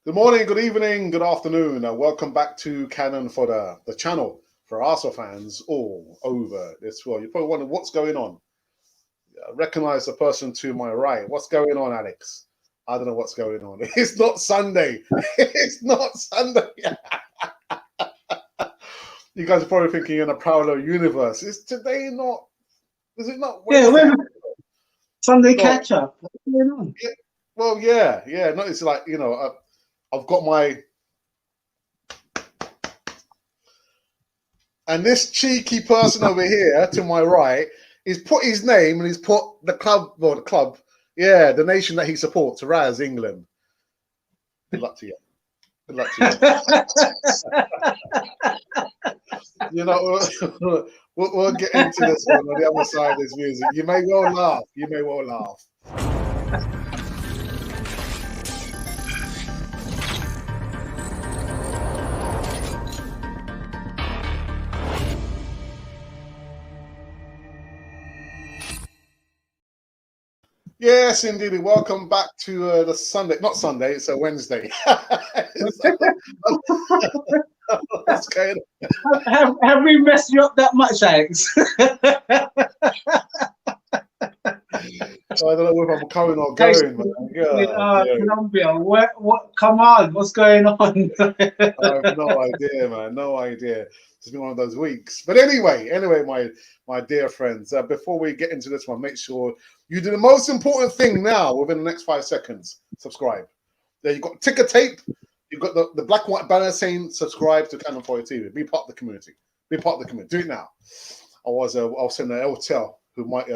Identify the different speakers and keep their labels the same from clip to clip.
Speaker 1: Good morning, good evening, good afternoon, and welcome back to Cannon for the channel for Arsenal fans all over this world. You're probably wondering what's going on. I recognize the person to my right. What's going on, Alex? I don't know what's going on. It's not Sunday. It's not Sunday. You guys are probably thinking you're in a parallel universe. Is today not? Is it not Wednesday?
Speaker 2: Yeah, Sunday catch-up. What's going on?
Speaker 1: Yeah, well, yeah. No, it's like, I've got my... And this cheeky person over here to my right, he's put his name and he's put the club, the nation that he supports, Raz, England. Good luck to you. Good luck to you. We'll get into this one on the other side of this music. You may well laugh. Yes, indeed. Welcome back to the Sunday. Not Sunday, it's a Wednesday. What's going on?
Speaker 2: Have we messed you up that much, Alex?
Speaker 1: I don't know if I'm coming or going.
Speaker 2: Colombia, what? Come on, what's going on?
Speaker 1: I have no idea, man. No idea. It's been one of those weeks. But anyway, my dear friends, before we get into this one, make sure you do the most important thing now within the next 5 seconds. Subscribe. There you've got ticker tape. You've got the black and white banner saying subscribe to Cannon for Your TV. Be part of the community. Be part of the community. Do it now. I'll send an LTL who might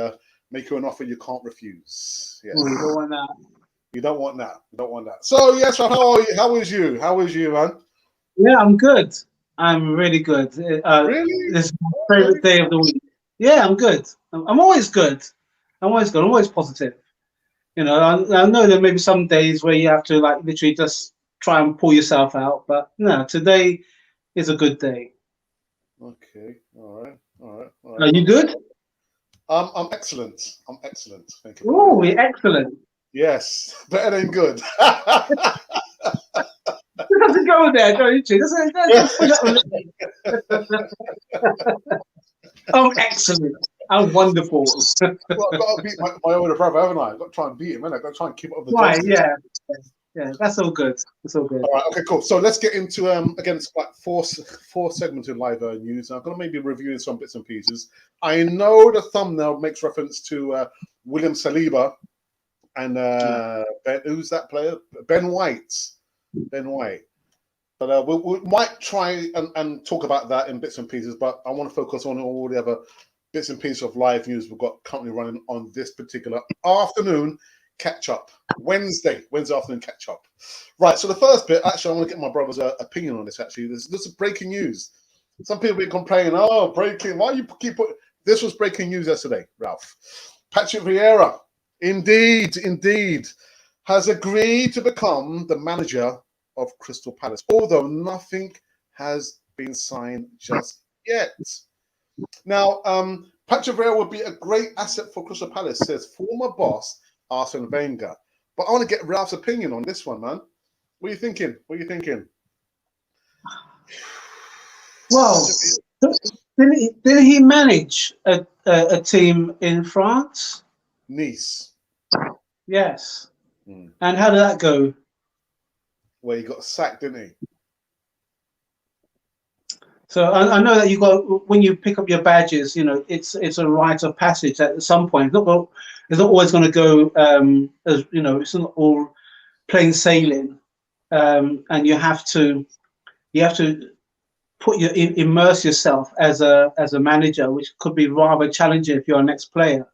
Speaker 1: make you an offer you can't refuse. Yes.
Speaker 2: You don't want that.
Speaker 1: You don't want that. You don't want that. So yes, how are you? How is you? How is you, man?
Speaker 2: Yeah, I'm good. I'm really good.
Speaker 1: Really?
Speaker 2: This is my favorite day of the week. Yeah, I'm good. I'm always good. I'm always positive. I know there may be some days where you have to literally just try and pull yourself out, but no, today is a good day.
Speaker 1: Okay. All right.
Speaker 2: Are you good?
Speaker 1: I'm excellent. Thank you.
Speaker 2: Oh, we're excellent.
Speaker 1: Yes, better than good.
Speaker 2: You have to go there, don't you? I'm excellent. I'm wonderful.
Speaker 1: Well, I've got to beat my older brother, haven't I? I've got to try and beat him, haven't I? I've got to try and keep up with the
Speaker 2: right, yeah, that's all good. It's all good.
Speaker 1: All right, okay, cool. So let's get into again, it's like four segments in live news. I'm going to maybe review some bits and pieces. I know the thumbnail makes reference to William Saliba and who's that player? Ben White. But we might try and talk about that in bits and pieces, but I want to focus on all the other bits and pieces of live news we've got currently running on this particular afternoon catch-up. Wednesday afternoon catch-up. Right, so the first bit, actually, I want to get my brother's opinion on this, actually. This is breaking news. Some people be complaining, oh, breaking, why you keep putting... This was breaking news yesterday, Ralph. Patrick Vieira, indeed, has agreed to become the manager of Crystal Palace, although nothing has been signed just yet. Now, Patrick Vieira would be a great asset for Crystal Palace, says former boss Arsene Wenger. But I want to get Ralph's opinion on this one, man. What are you thinking?
Speaker 2: Well, didn't he manage a team in France?
Speaker 1: Nice.
Speaker 2: Yes. And how did that go?
Speaker 1: Well, he got sacked, didn't he?
Speaker 2: So I know that you got, when you pick up your badges, it's a rite of passage at some point. It's not always going to go as it's not all plain sailing, and you have to immerse yourself as a manager, which could be rather challenging if you're a next player,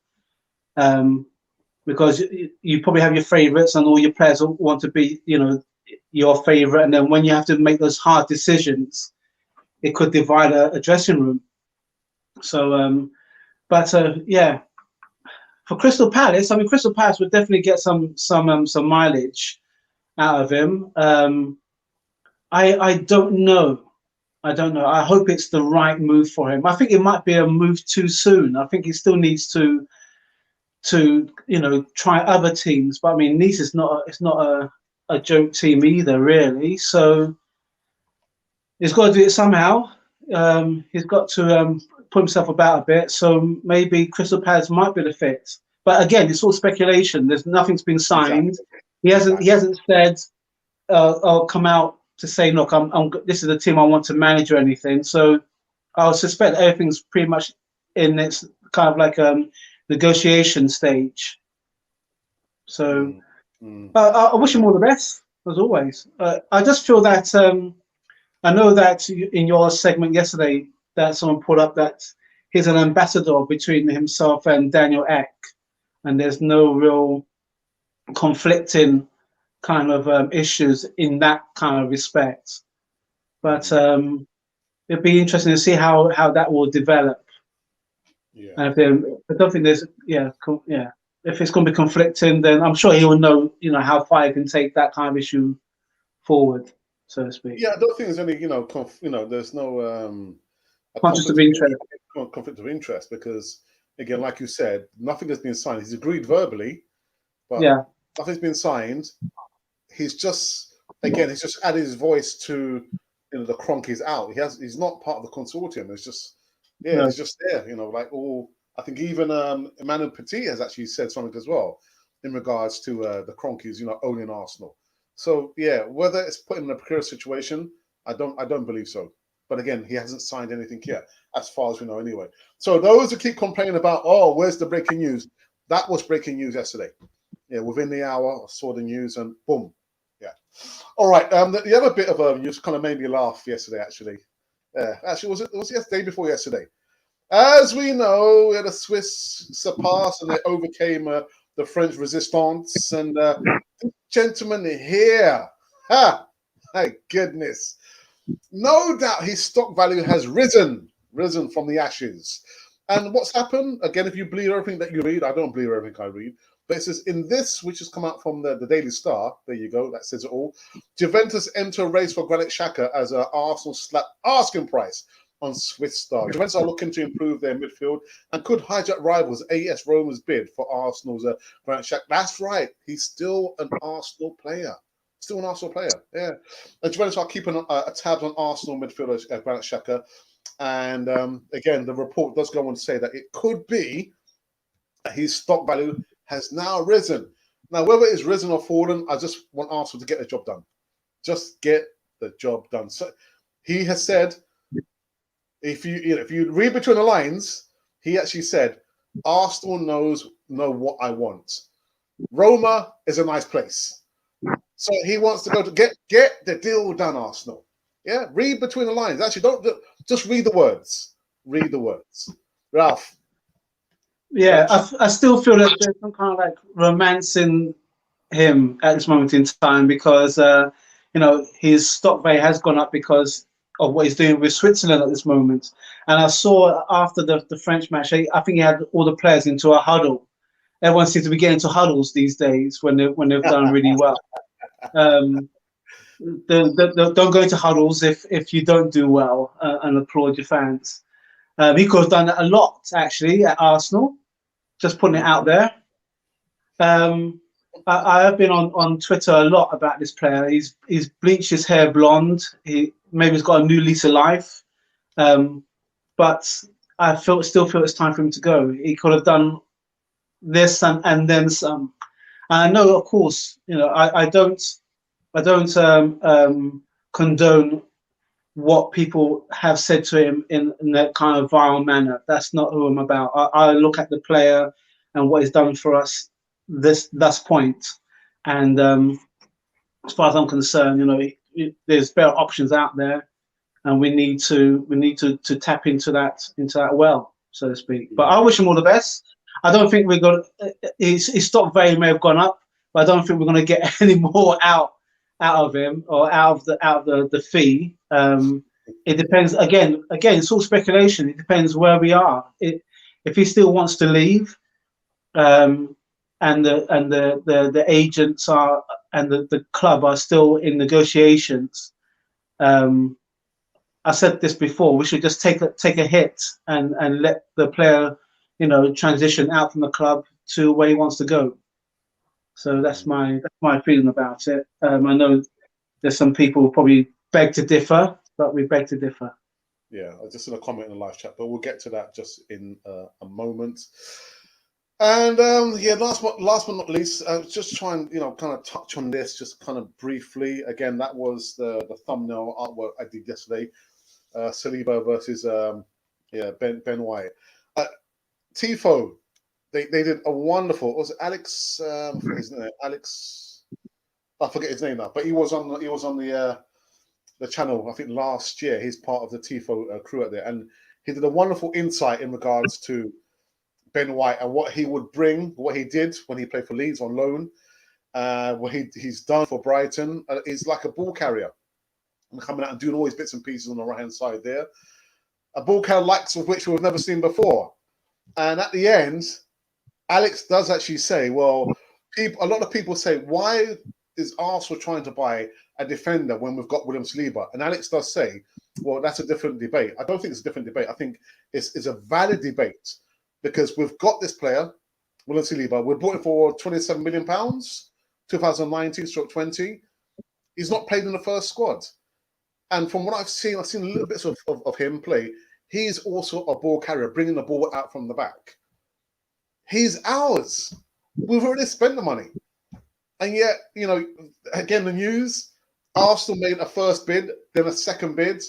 Speaker 2: because you probably have your favourites and all your players want to be your favourite, and then when you have to make those hard decisions, it could divide a dressing room. So, yeah, for Crystal Palace, Crystal Palace would definitely get some mileage out of him. I don't know. I hope it's the right move for him. I think it might be a move too soon. I think he still needs to try other teams. But Nice is not a joke team either, really. So he's got to do it somehow. He's got to put himself about a bit. So maybe Crystal Palace might be the fit. But again, it's all speculation. There's nothing's been signed.
Speaker 1: Exactly.
Speaker 2: He hasn't said or come out to say, look, this is the team I want to manage or anything. So I suspect everything's pretty much in its kind of like negotiation stage. So I wish him all the best, as always. I just feel that I know that in your segment yesterday that someone put up that he's an ambassador between himself and Daniel Ek, and there's no real conflicting kind of issues in that kind of respect. But it'd be interesting to see how that will develop.
Speaker 1: Yeah.
Speaker 2: And I don't think there's if it's going to be conflicting, then I'm sure he will know how far he can take that kind of issue forward, so to speak.
Speaker 1: Yeah, I don't think there's any there's no conflict of interest because again, like you said, nothing has been signed. He's agreed verbally, but nothing's been signed. He's just added his voice to the Cronkies out. He's not part of the consortium. It's just it's just there. Like all. I think even Emmanuel Petit has actually said something as well in regards to the Cronkies, owning Arsenal. So whether it's put him in a precarious situation, I don't believe so. But again, he hasn't signed anything yet, as far as we know anyway. So those who keep complaining about, where's the breaking news? That was breaking news yesterday. Yeah, within the hour, I saw the news and boom. Yeah. All right. The other bit of news kind of made me laugh yesterday, actually. Actually, was it yesterday before yesterday? As we know, the Swiss surpassed and they overcame the French resistance. And this gentleman here, my goodness. No doubt his stock value has risen from the ashes. And what's happened? Again, if you believe everything that you read, I don't believe everything I read. But it says in this, which has come out from the Daily Star, there you go, that says it all. Juventus enter a race for Granit Xhaka as Arsenal slap asking price on Swiss star. Juventus are looking to improve their midfield and could hijack rivals AS Roma's bid for Arsenal's Granit Xhaka. That's right, he's still an Arsenal player. Yeah. And Juventus are keeping a tab on Arsenal midfielder Granit Xhaka. And again, the report does go on to say that it could be that his stock value has now risen. Now, whether it's risen or fallen, I just want Arsenal to get the job done. Just get the job done. So he has said, if you read between the lines, he actually said, Arsenal know what I want. Roma is a nice place. So he wants to go to get the deal done, Arsenal. Yeah, read between the lines. Actually, don't just read the words. Read the words. Ralph.
Speaker 2: Yeah, I still feel that there's some kind of like romance in him at this moment in time because his stock value has gone up because of what he's doing with Switzerland at this moment. And I saw after the French match, I think he had all the players into a huddle. Everyone seems to be getting into huddles these days when they've done really well. Don't go into huddles if you don't do well and applaud your fans. He could have done that a lot actually at Arsenal. Just putting it out there. I have been on Twitter a lot about this player. He's bleached his hair blonde. Maybe he's got a new lease of life. But I still feel it's time for him to go. He could have done this and then some. And I know, of course, I don't condone what people have said to him in that kind of vile manner. That's not who I'm about. I look at the player and what he's done for us thus point. And as far as I'm concerned, there's better options out there, and we need to tap into that well, so to speak. But I wish him all the best. I don't think we're going. His stock value may have gone up, but I don't think we're going to get any more out of him or out of the fee. It depends. Again, it's all speculation. It depends where we are. If he still wants to leave, and the agents are and the club are still in negotiations. I said this before. We should just take a hit and let the player, transition out from the club to where he wants to go. So that's my feeling about it. I know there's some people who probably beg to differ, but we beg to differ.
Speaker 1: Yeah, I just in a comment in the live chat, but we'll get to that just in a moment. And yeah, last but not least, just try and kind of touch on this just kind of briefly. Again, that was the thumbnail artwork I did yesterday. Saliba versus Ben White. Tifo, they did a wonderful. Was it Alex? I forget his name. Alex. I forget his name now, but he was on the channel. I think last year. He's part of the Tifo crew out there, and he did a wonderful insight in regards to Ben White and what he would bring, what he did when he played for Leeds on loan, what he's done for Brighton. He's like a ball carrier, and coming out and doing all his bits and pieces on the right hand side there. A ball carrier likes of which we've never seen before. And at the end, Alex does actually say, well, a lot of people say, why is Arsenal trying to buy a defender when we've got William Saliba? And Alex does say, well, that's a different debate. I don't think it's a different debate. I think it's a valid debate because we've got this player, William Saliba. We bought him for £27 million, 2019/20. He's not played in the first squad. And from what I've seen a little bits of him play. He's also a ball carrier, bringing the ball out from the back. He's ours. We've already spent the money. And yet, again, the news, Arsenal made a first bid, then a second bid.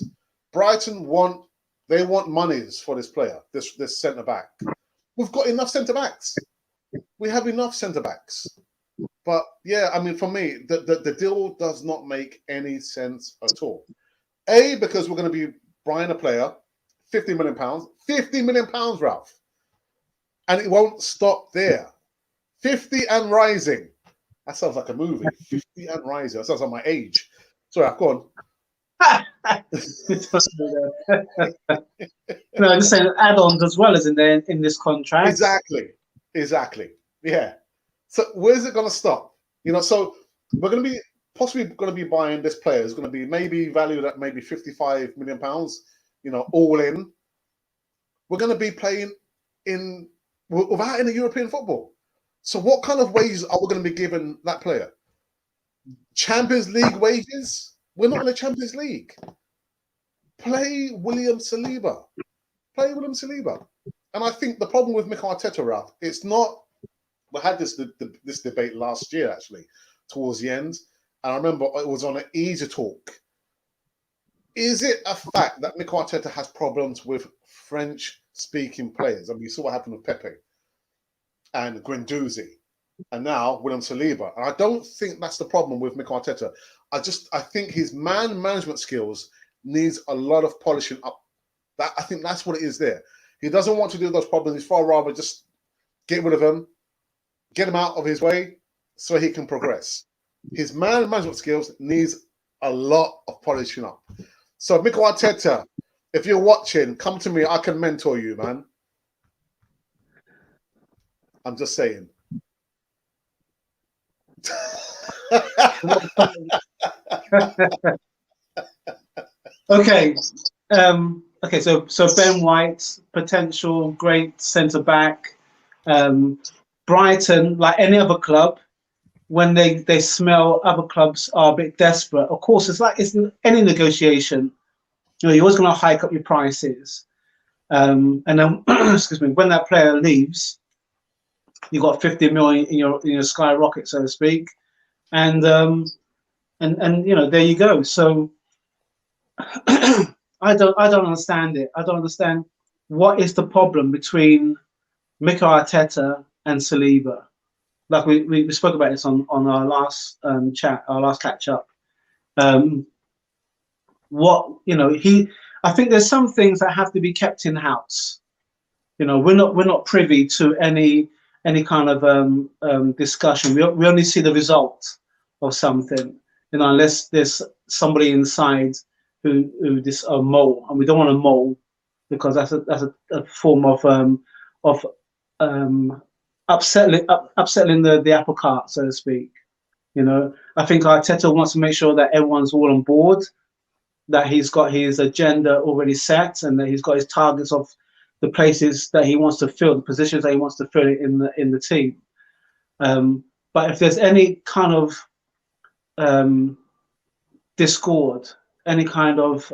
Speaker 1: Brighton want monies for this player, this centre-back. We've got enough centre-backs. We have enough centre-backs. But, yeah, I mean, for me, the deal does not make any sense at all. A, because we're going to be buying a player, £50 million. £50 million, Ralph. And it won't stop there. 50 and rising. That sounds like a movie. 50 and rising. That sounds like my age. Sorry, I've gone.
Speaker 2: No, I'm just saying add-ons as well as in this contract.
Speaker 1: Exactly. Yeah. So where's it going to stop? So we're going to be possibly going to be buying this player. Is going to be maybe valued at maybe £55 million. All in. We're going to be playing without any European football. So what kind of wages are we going to be giving that player? Champions League wages? We're not in the Champions League. Play William Saliba. And I think the problem with Mikel Arteta, Ralph, it's not. We had this debate last year, actually, towards the end. And I remember it was on an Easy Talk. Is it a fact that Mikel Arteta has problems with French-speaking players? I mean, you saw what happened with Pepe and Guendouzi, and now William Saliba. And I don't think that's the problem with Mikel Arteta. I think his man management skills needs a lot of polishing up. I think that's what it is there. He doesn't want to do those problems. He'd far rather just get rid of him, get him out of his way so he can progress. His man management skills needs a lot of polishing up. So, Mikel Arteta, if you're watching, come to me. I can mentor you, man. I'm just saying.
Speaker 2: Okay. So Ben White, potential great centre back. Brighton, like any other club, when they smell other clubs are a bit desperate. Of course, it's any negotiation. You're always going to hike up your prices, and then excuse me, when that player leaves, you've got 50 million in your skyrocket, so to speak, and there you go. So I don't understand it. I don't understand what is the problem between Mikel Arteta and Saliba. Like we spoke about this on our last chat, our last catch up. I think there's some things that have to be kept in house. We're not privy to any kind of discussion. We only see the result of something, unless there's somebody inside who this a mole, and we don't want a mole because that's a form of upsetting the apple cart, so to speak. I think Arteta wants to make sure that everyone's all on board, that he's got his agenda already set, and that he's got his targets of the places that he wants to fill, the positions that he wants to fill in the team. But if there's any kind of discord, any kind of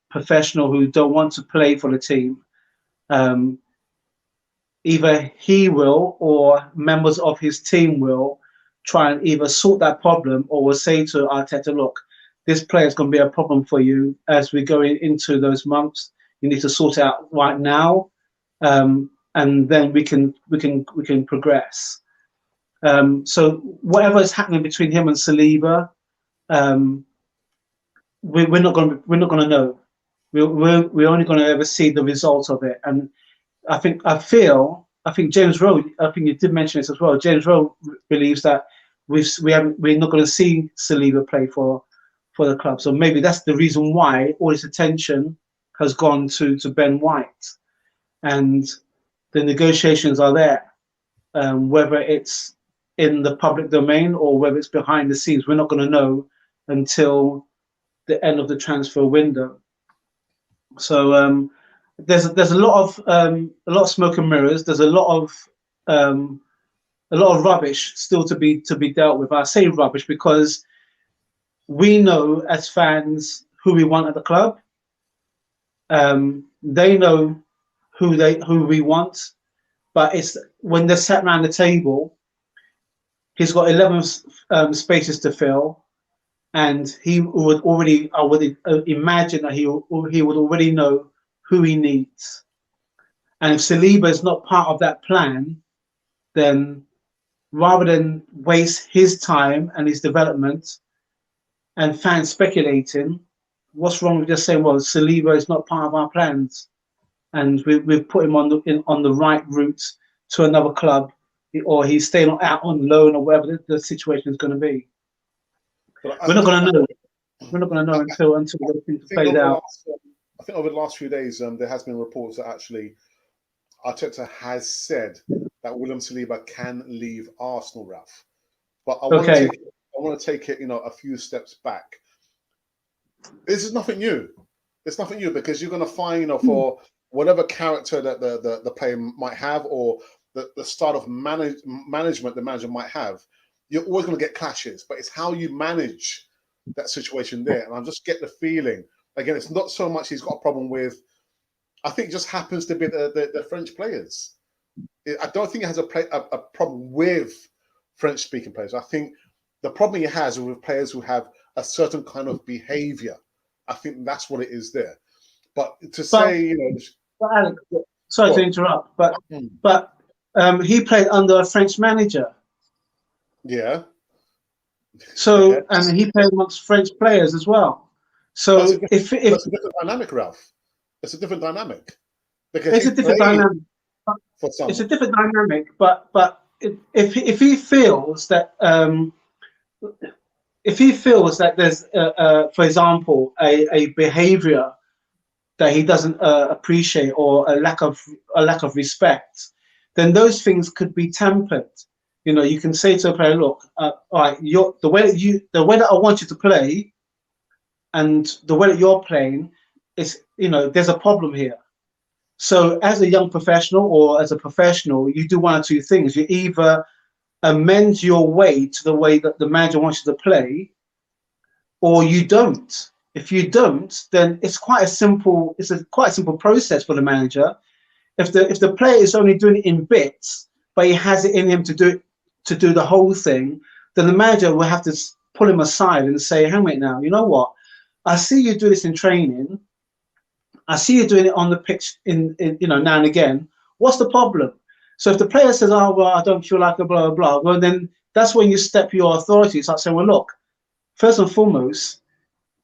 Speaker 2: professional who don't want to play for the team, either he will or members of his team will try and either sort that problem or will say to Arteta, look, this player is going to be a problem for you as we go into those months. You need to sort it out right now, and then we can progress. So whatever is happening between him and Saliba, we're not going to know. We're only going to ever see the result of it. And I think James Rowe, I think you did mention this as well. James Rowe believes that we're not going to see Saliba play for the club. So maybe that's the reason why all this attention has gone to Ben White, and the negotiations are there. Whether it's in the public domain or whether it's behind the scenes, we're not going to know until the end of the transfer window. So there's a lot of smoke and mirrors. There's a lot of rubbish still to be dealt with. I say rubbish because we know as fans who we want at the club. They know who we want, but it's when they're sat around the table. He's got 11 spaces to fill, and he would already. I would imagine that he would already know who he needs. And if Saliba is not part of that plan, then rather than waste his time and his development and fans speculating, what's wrong with just saying, well, Saliba is not part of our plans, and we've put him on the right route to another club, or he's staying out on loan, or whatever the situation is going to be. We're not going to know. We're not going to know until the things played out.
Speaker 1: I think over the last few days, there has been reports that actually Arteta has said that William Saliba can leave Arsenal, Ralph. But I want to take it, a few steps back. This is nothing new. It's nothing new because you're going to find, for whatever character that the player might have, or the style of management the manager might have, you're always going to get clashes. But it's how you manage that situation there. And I just get the feeling, again, it's not so much he's got a problem with. I think it just happens to be the French players. I don't think he has a problem with French-speaking players. I think the problem he has is with players who have a certain kind of behaviour. I think that's what it is there. But say,
Speaker 2: But Alex, sorry to interrupt, but he played under a French manager.
Speaker 1: Yeah.
Speaker 2: So and he played amongst French players as well. So if
Speaker 1: it's a different dynamic, Ralph. It's a different dynamic. Because
Speaker 2: it's a different dynamic. It's a different dynamic, but if he feels that there's for example a behaviour that he doesn't appreciate, or a lack of respect, then those things could be tempered. You can say to a player, look, all right, the way that I want you to play, and the way that you're playing is, there's a problem here. So as a young professional or as a professional, you do one or two things. You either amend your way to the way that the manager wants you to play, or you don't. If you don't, then it's quite a simple process for the manager. If the player is only doing it in bits, but he has it in him to do the whole thing, then the manager will have to pull him aside and say, hang on now, you know what? I see you do this in training. I see you doing it on the pitch in now and again. What's the problem? So if the player says, oh, well, I don't feel like a blah, blah, blah, well, then that's when you step your authority. It's like saying, well, look, first and foremost,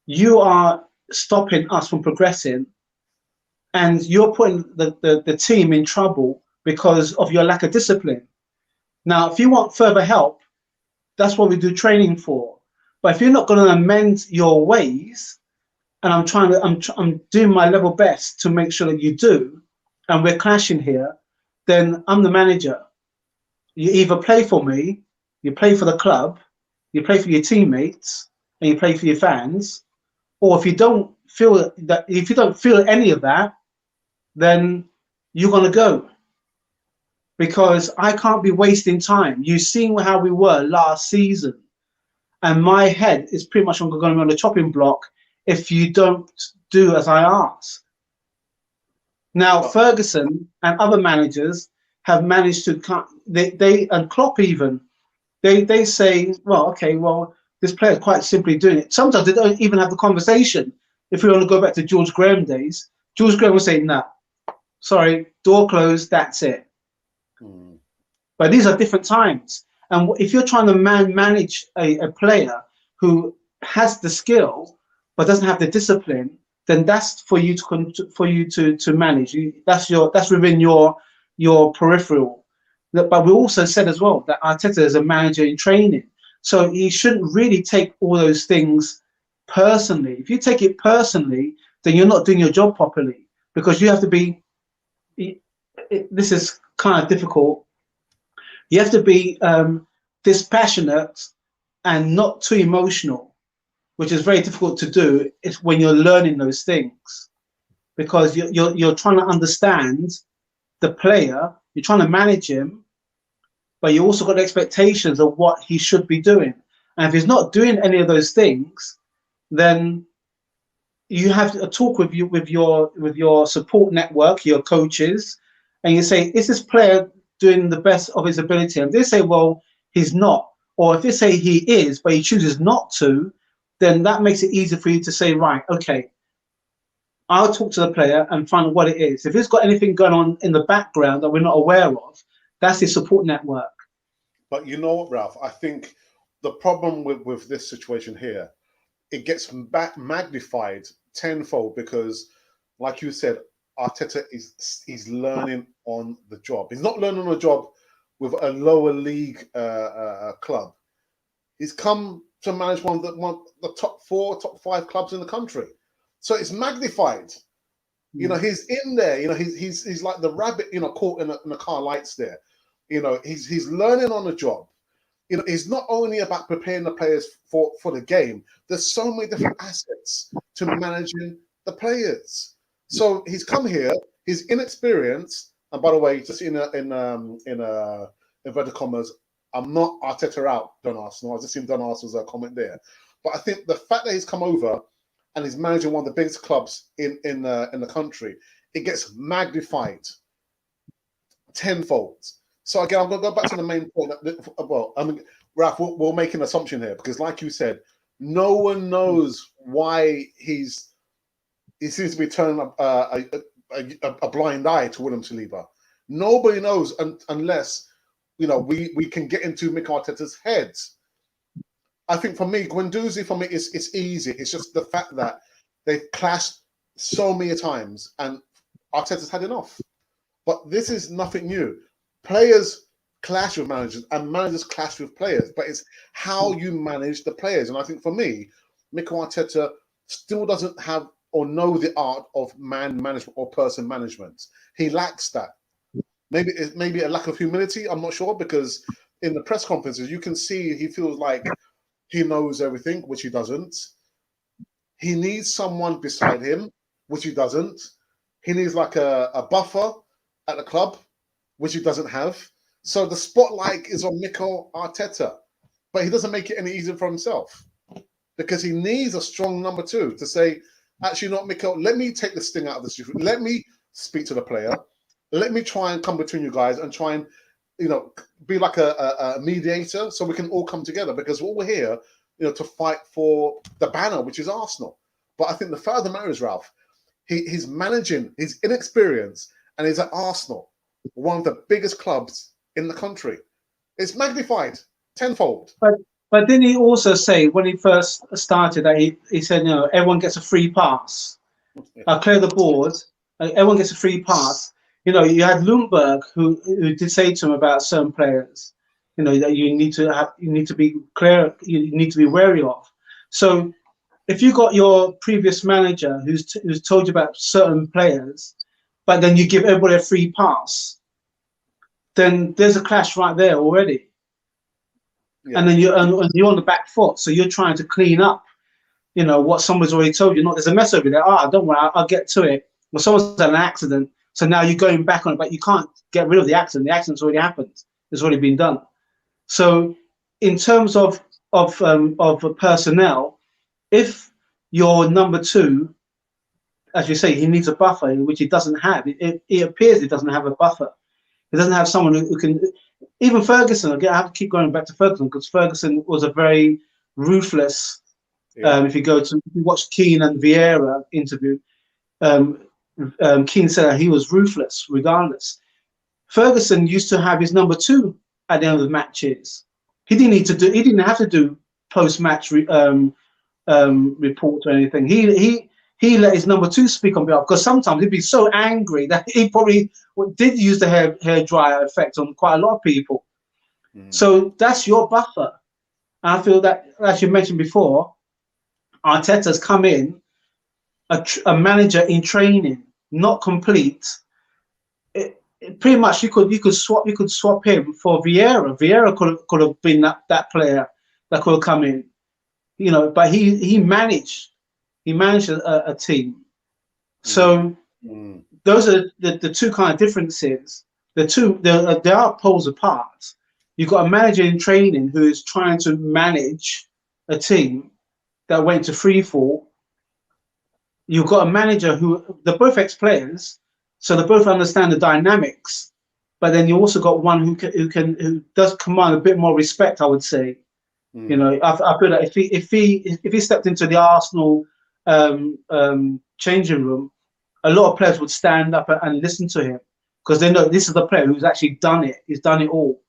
Speaker 2: you are stopping us from progressing, and you're putting the team in trouble because of your lack of discipline. Now, if you want further help, that's what we do training for. But if you're not going to amend your ways, and I'm doing my level best to make sure that you do, and we're clashing here, then I'm the manager. You either play for me, you play for the club, you play for your teammates, and you play for your fans, or if you don't feel any of that, then you're going to go. because I can't be wasting time. You've seen how we were last season, and my head is pretty much going to be on the chopping block if you don't do as I ask. Now, Ferguson and other managers have managed to they and Klopp even they say, well, okay, well, this player quite simply doing it. Sometimes they don't even have the conversation. If we want to go back to George Graham days, George Graham would say, "No, sorry, door closed, that's it." But these are different times, and if you're trying to manage a player who has the skill but doesn't have the discipline, then that's for you to manage. That's within your peripheral. But we also said as well that Arteta is a manager in training, so he shouldn't really take all those things personally. If you take it personally, then you're not doing your job properly, because you have to be. This is kind of difficult. You have to be dispassionate and not too emotional, which is very difficult to do when you're learning those things, because you're trying to understand the player, you're trying to manage him, but you also got expectations of what he should be doing. And if he's not doing any of those things, then you have a talk with your support network, your coaches, and you say, is this player doing the best of his ability? And they say, well, he's not. Or if they say he is, but he chooses not to, then that makes it easier for you to say, right, okay, I'll talk to the player and find out what it is. If he's got anything going on in the background that we're not aware of, that's his support network.
Speaker 1: But you know what, Ralph? I think the problem with this situation here, it gets magnified tenfold because, like you said, Arteta is learning on the job. He's not learning on the job with a lower league club. He's come to manage one of the top 4, top 5 clubs in the country. So it's magnified. You know, he's in there. You know, he's like the rabbit, you know, caught in the car lights there. You know, he's learning on the job. You know, it's not only about preparing the players for the game. There's so many different assets to managing the players. So he's come here. He's inexperienced. And by the way, just in inverted commas, I'm not Arteta out, Don Arsenal. I just seen Don Arsenal's comment there. But I think the fact that he's come over and he's managing one of the biggest clubs in the country, it gets magnified tenfold. So again, I'm going to go back to the main point. Well, I mean, Ralph, we'll make an assumption here because, like you said, no one knows why he seems to be turning a blind eye to William Saliba. Nobody knows unless, you know, we can get into Mikel Arteta's head. I think for me, Guendouzi, for me, it's easy. It's just the fact that they've clashed so many times and Arteta's had enough. But this is nothing new. Players clash with managers and managers clash with players, but it's how you manage the players. And I think for me, Mikel Arteta still doesn't have or know the art of man management or person management. He lacks that. Maybe a lack of humility. I'm not sure, because in the press conferences, you can see he feels like he knows everything, which he doesn't. He needs someone beside him, which he doesn't. He needs like a buffer at the club, which he doesn't have. So the spotlight is on Mikel Arteta, but he doesn't make it any easier for himself because he needs a strong number 2 to say, actually, not Mikel, let me take the sting out of this. Let me speak to the player. Let me try and come between you guys and try and, you know, be like a mediator so we can all come together, because we're here, you know, to fight for the banner, which is Arsenal. But I think the fact of the matter is, Ralph, he's managing, he's inexperienced, and he's at Arsenal, one of the biggest clubs in the country. It's magnified tenfold.
Speaker 2: But didn't he also say when he first started that he said, you know, everyone gets a free pass. I'll clear the board. Everyone gets a free pass. You know, you had Lundberg who did say to him about certain players, you know, that you need to be clear, you need to be wary of. So if you got your previous manager who's told you about certain players, but then you give everybody a free pass, then there's a clash right there already. Yeah. And then you're on the back foot, so you're trying to clean up, you know, what somebody's already told you. Not there's a mess over there. Don't worry, I'll get to it. Well, someone's had an accident. So now you're going back on it, but you can't get rid of the accident. The accident's already happened. It's already been done. So in terms of personnel, if your number 2, as you say, he needs a buffer, which he doesn't have. It appears he doesn't have a buffer. He doesn't have someone who can. Even Ferguson. Again, I have to keep going back to Ferguson because Ferguson was a very ruthless. Yeah. If you watch Keane and Vieira interview, Keane said that he was ruthless regardless. Ferguson used to have his number 2 at the end of the matches. He didn't have to do post-match reports or anything. He let his number 2 speak on behalf, because sometimes he'd be so angry that he probably did use the hair dryer effect on quite a lot of people. So that's your buffer. And I feel that, as you mentioned before, Arteta's come in a manager in training, not complete. Pretty much you could swap him for Vieira. Vieira could have been that player that could have come in, but he managed a team. So those are the 2 kind of differences. They are poles apart. You've got a manager in training who is trying to manage a team that went to free fall. You've got a manager who, they're both ex-players, so they both understand the dynamics. But then you also got one who does command a bit more respect, I would say. I feel that if he stepped into the Arsenal changing room, a lot of players would stand up and listen to him because they know this is the player who's actually done it. He's done it all.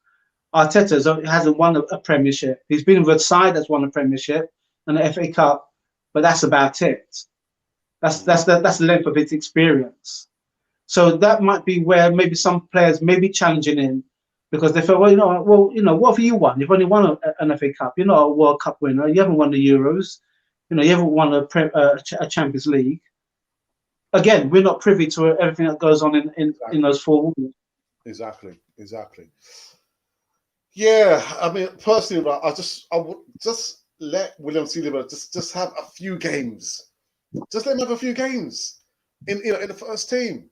Speaker 2: Arteta hasn't won a Premiership. He's been with a side that's won a Premiership and the FA Cup, but that's about it. That's the length of his experience. So that might be where maybe some players may be challenging him because they feel, what have you won? You've only won an FA Cup. You're not a World Cup winner. You haven't won the Euros. You haven't won a Champions League. Again, we're not privy to everything that goes on in those 4 walls.
Speaker 1: Exactly. Yeah, I mean, personally, I would just let William Saliba just have a few games. Just let him have a few games in the first team.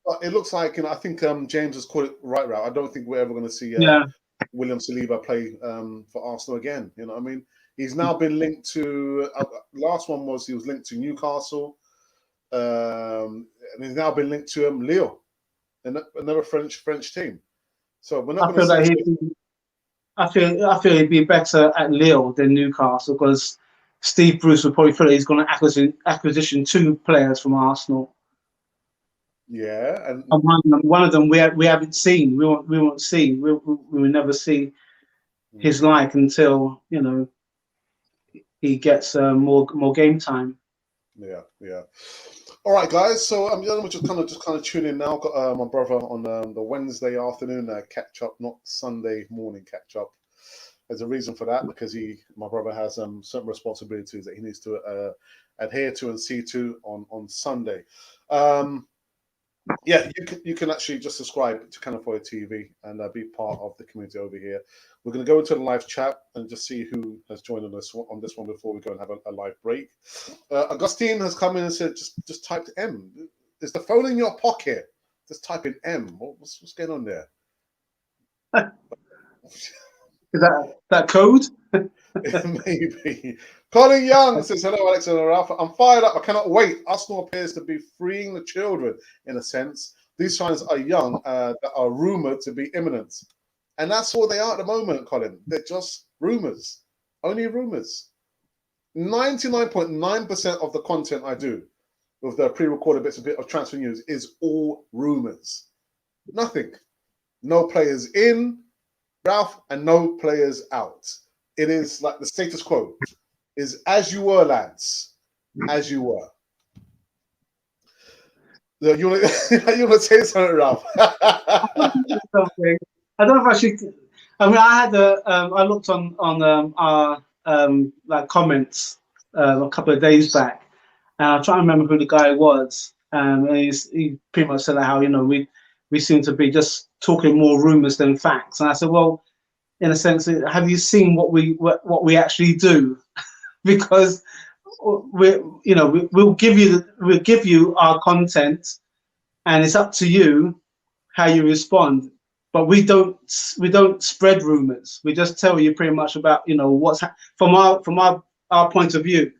Speaker 1: But it looks like I think James has called it right route. I don't think we're ever going to see William Saliba play for Arsenal again. You know what I mean? He's now been linked to. Last one was he was linked to Newcastle, and he's now been linked to Lille, another French team. So we're not going to see.
Speaker 2: I feel he'd be better at Lille than Newcastle because Steve Bruce would probably feel he's going to acquisition 2 players from Arsenal.
Speaker 1: Yeah, and
Speaker 2: one of them we haven't seen. We won't see. We will never see his like until he gets more game time.
Speaker 1: Yeah. All right, guys. So we're just kind of tune in now. Got my brother on the Wednesday afternoon catch up, not Sunday morning catch up. There's a reason for that because my brother has certain responsibilities that he needs to adhere to and see to on Sunday. Yeah, you can actually just subscribe to Canafoy TV and be part of the community over here. We're going to go into the live chat and just see who has joined us on this one before we go and have a live break. Augustine has come in and said, just typed M. Is the phone in your pocket? Just type in M. What's going on there?
Speaker 2: Is that code?
Speaker 1: Maybe. Colin Young says, hello, Alex and Ralph. I'm fired up. I cannot wait. Arsenal appears to be freeing the children, in a sense. These signs are young, that are rumoured to be imminent. And that's all they are at the moment, Colin. They're just rumours. Only rumours. 99.9% of the content I do with the pre-recorded bits of transfer news is all rumours. Nothing. No players in, Ralph, and no players out. It is like the status quo. Is as you were, lads. As you were. You want to say something, Ralph?
Speaker 2: I don't know if I should. I mean, I had I looked on our like comments a couple of days back, and I'm trying to remember who the guy was. And he pretty much said how we seem to be just talking more rumors than facts. And I said, well, in a sense, have you seen what we actually do? Because we'll give you our content, and it's up to you how you respond. But we don't spread rumors. We just tell you pretty much about, you know, from our point of view.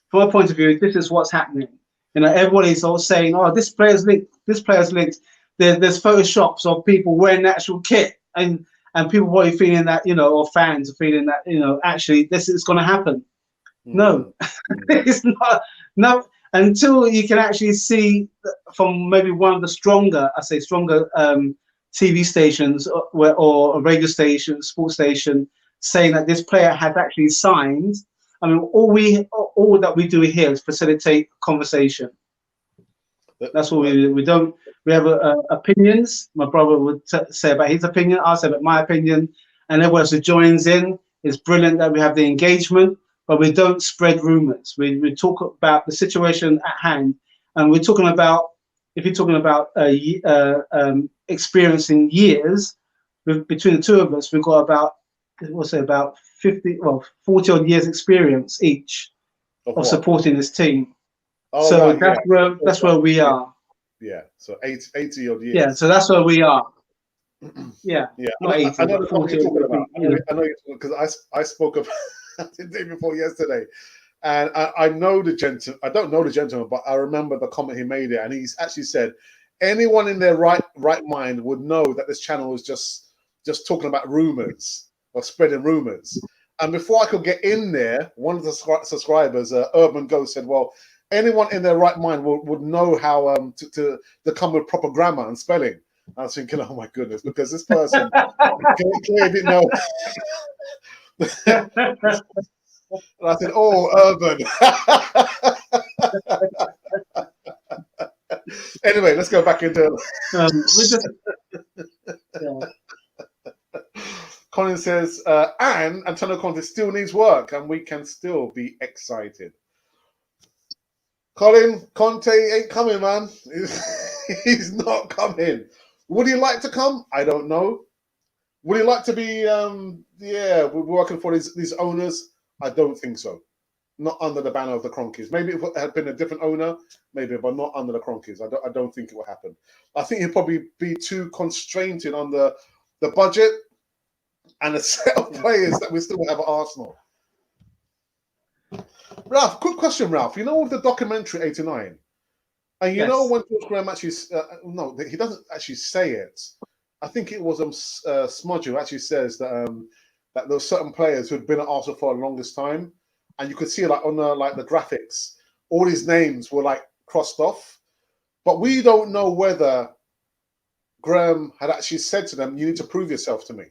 Speaker 2: From our point of view, this is what's happening. You know, everybody's all saying, "Oh, this player's linked. This player's linked." There's photoshops of people wearing the actual kit, and people probably feeling that, you know, or fans are feeling that, you know, actually this is going to happen. No, it's not. No, until you can actually see from maybe one of the stronger TV stations or a radio station, sports station, saying that this player has actually signed. I mean, all that we do here is facilitate conversation. That's what we do. We have opinions. My brother would say about his opinion. I'll say about my opinion, and everyone else who joins in. It's brilliant that we have the engagement, but we don't spread rumors. We talk about the situation at hand, and we're talking about, if you're talking about experiencing years, between the two of us, we've got about, we'll say about 40 odd years experience each of supporting this team.
Speaker 1: Oh,
Speaker 2: so
Speaker 1: right,
Speaker 2: that's where we are.
Speaker 1: Yeah, so 80 odd years.
Speaker 2: Yeah, so that's where we are. Yeah,
Speaker 1: yeah.
Speaker 2: Not 80,
Speaker 1: I know what you're talking about. I know because I spoke about the day before yesterday, and I know the gentleman. I don't know the gentleman, but I remember the comment he made it, and he's actually said, anyone in their right mind would know that this channel is just talking about rumors or spreading rumors. And before I could get in there, one of the subscribers, Urban Ghost, said, "Well, anyone in their right mind would know how to come with proper grammar and spelling." I was thinking, oh my goodness, because this person clearly didn't know. And I said, "Oh, Urban." Anyway, let's go back into. Colin says, and Antonio Conte still needs work, and we can still be excited. Colin, Conte ain't coming, man. He's not coming. Would he like to come? I don't know. Would he like to be, we're working for these owners? I don't think so. Not under the banner of the Cronkies. Maybe if it had been a different owner, maybe, but not under the Cronkies. I don't think it will happen. I think he'll probably be too constrained on the budget and a set of players that we still have at Arsenal. Ralph, quick question, Ralph. You know, with the documentary 89, and you know when George Graham actually, no, he doesn't actually say it. I think it was Smudge who actually says that that there were certain players who had been at Arsenal for the longest time, and you could see like on the graphics, all these names were like crossed off, but we don't know whether Graham had actually said to them, "You need to prove yourself to me,"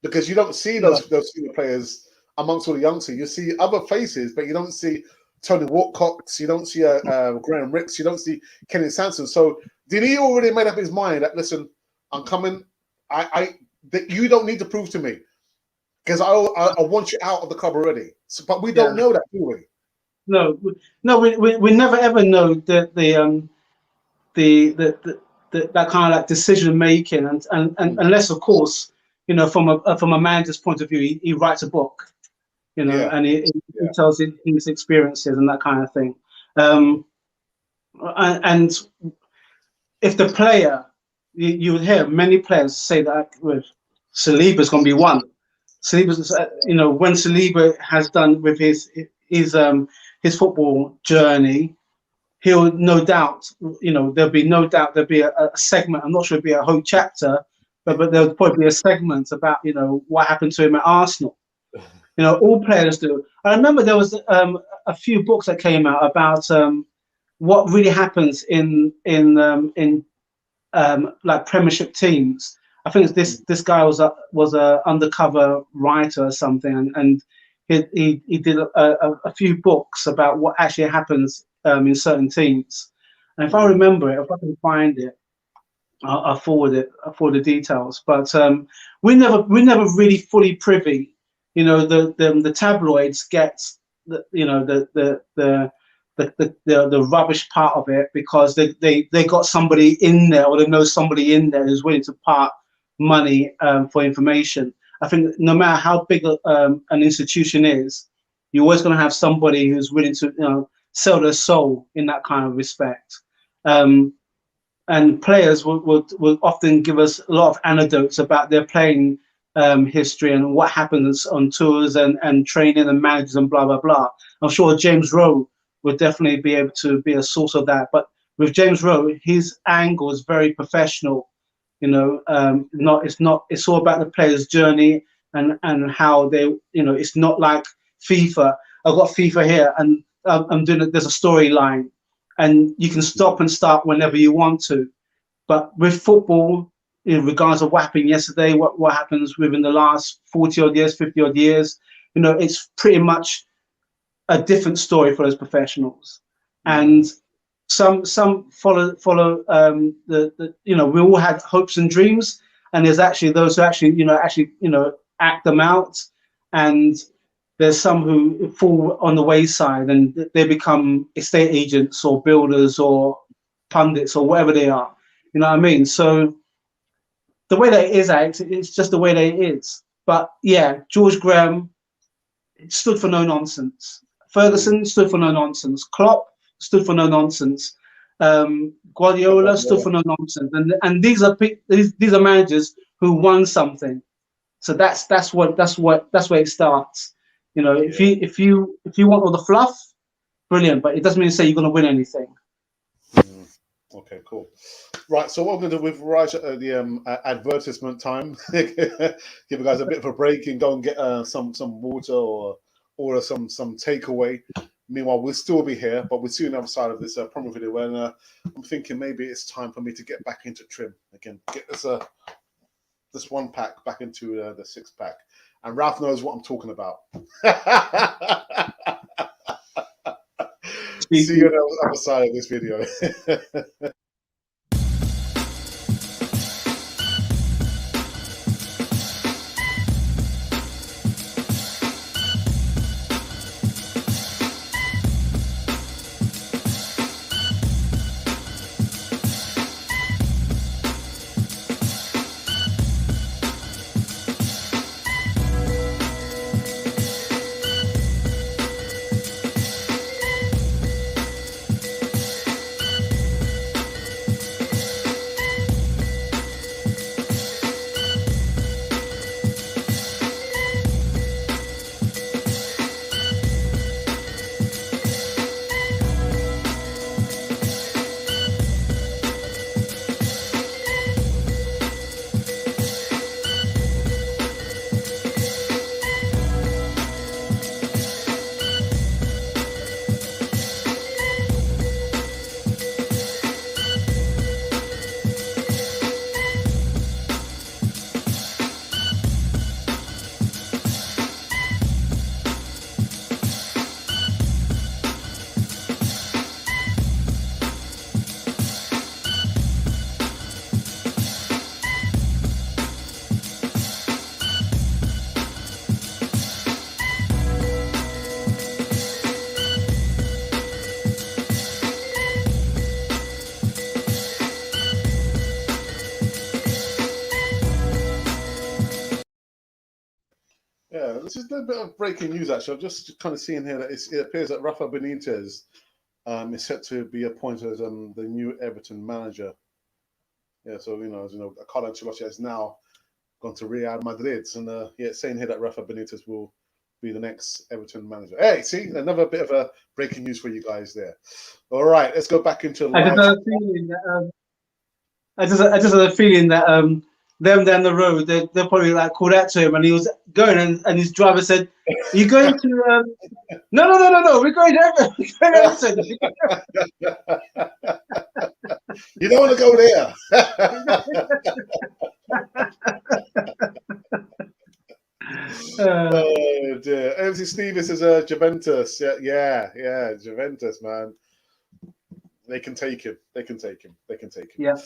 Speaker 1: because you don't see those senior players amongst all the youngsters. You see other faces, but you don't see Tony Walcox, you don't see Graham Ricks, you don't see Kenny Sanson. So did he already made up his mind that, listen, I'm coming, that you don't need to prove to me because I want you out of the club already. So, but we don't know that, do we?
Speaker 2: No, we never ever know that that kind of like decision making, and unless of course, you know, from a manager's point of view, he writes a book, you know, and he tells his experiences and that kind of thing. And if the player, you would hear many players say that with Saliba's going to be one. Saliba's, you know, when Saliba has done with his football journey, he'll no doubt, you know, there'll be a segment. I'm not sure it'll be a whole chapter, but there'll probably be a segment about, you know, what happened to him at Arsenal. You know, all players do. I remember there was a few books that came out about what really happens in like Premiership teams. I think this guy was a undercover writer or something, and he did a few books about what actually happens in certain teams. And if I remember it, if I can find it, I'll forward it. I'll forward the details. But we never really fully privy. You know, the tabloids get the rubbish part of it because they got somebody in there, or they know somebody in there who's willing to part money for information. I think no matter how big an institution is, you're always going to have somebody who's willing to, you know, sell their soul in that kind of respect. and players would often give us a lot of anecdotes about their playing history and what happens on tours and training and managers and blah, blah, blah. I'm sure James Rowe would definitely be able to be a source of that. But with James Rowe, his angle is very professional. It's all about the player's journey and how they, it's not like FIFA. I've got FIFA here and I'm doing it. There's a storyline and you can stop and start whenever you want to. But with football, in regards of what happened yesterday, what happens within the last 40 odd years, 50 odd years, it's pretty much a different story for those professionals. And some follow we all had hopes and dreams, and there's actually those who actually act them out, and there's some who fall on the wayside and they become estate agents or builders or pundits or whatever they are. You know what I mean? So the way that it is, Alex, it's just the way that it is. But yeah, George Graham stood for no nonsense. Ferguson stood for no nonsense. Klopp stood for no nonsense. Guardiola stood for no nonsense. And these are managers who won something. So that's where it starts. If you want all the fluff, brilliant. But it doesn't mean to say you're going to win anything.
Speaker 1: Okay, cool. Right, so what I'm going to do with Raj at the advertisement time, give you guys a bit of a break and go and get some water or order some takeaway. Meanwhile, we'll still be here, but we'll see you on the other side of this promo video. And I'm thinking maybe it's time for me to get back into trim again, get this one pack back into the 6-pack. And Ralph knows what I'm talking about. See you on the other side of this video. Yeah, this is a bit of breaking news, actually. I'm just kind of seeing here that it appears that Rafa Benitez is set to be appointed as the new Everton manager. Yeah, so, Carlo Ancelotti has now gone to Real Madrid. And, it's saying here that Rafa Benitez will be the next Everton manager. Hey, see, another bit of a breaking news for you guys there. All right, let's go back into live.
Speaker 2: I just had a feeling that them down the road, they'll probably called out to him, and he was going, and his driver said, "Are you going to?" No, we're going to Everton.
Speaker 1: You don't want to go there. Oh dear. MC Stevens is Juventus. Yeah, Juventus, man. They can take him.
Speaker 2: Yeah.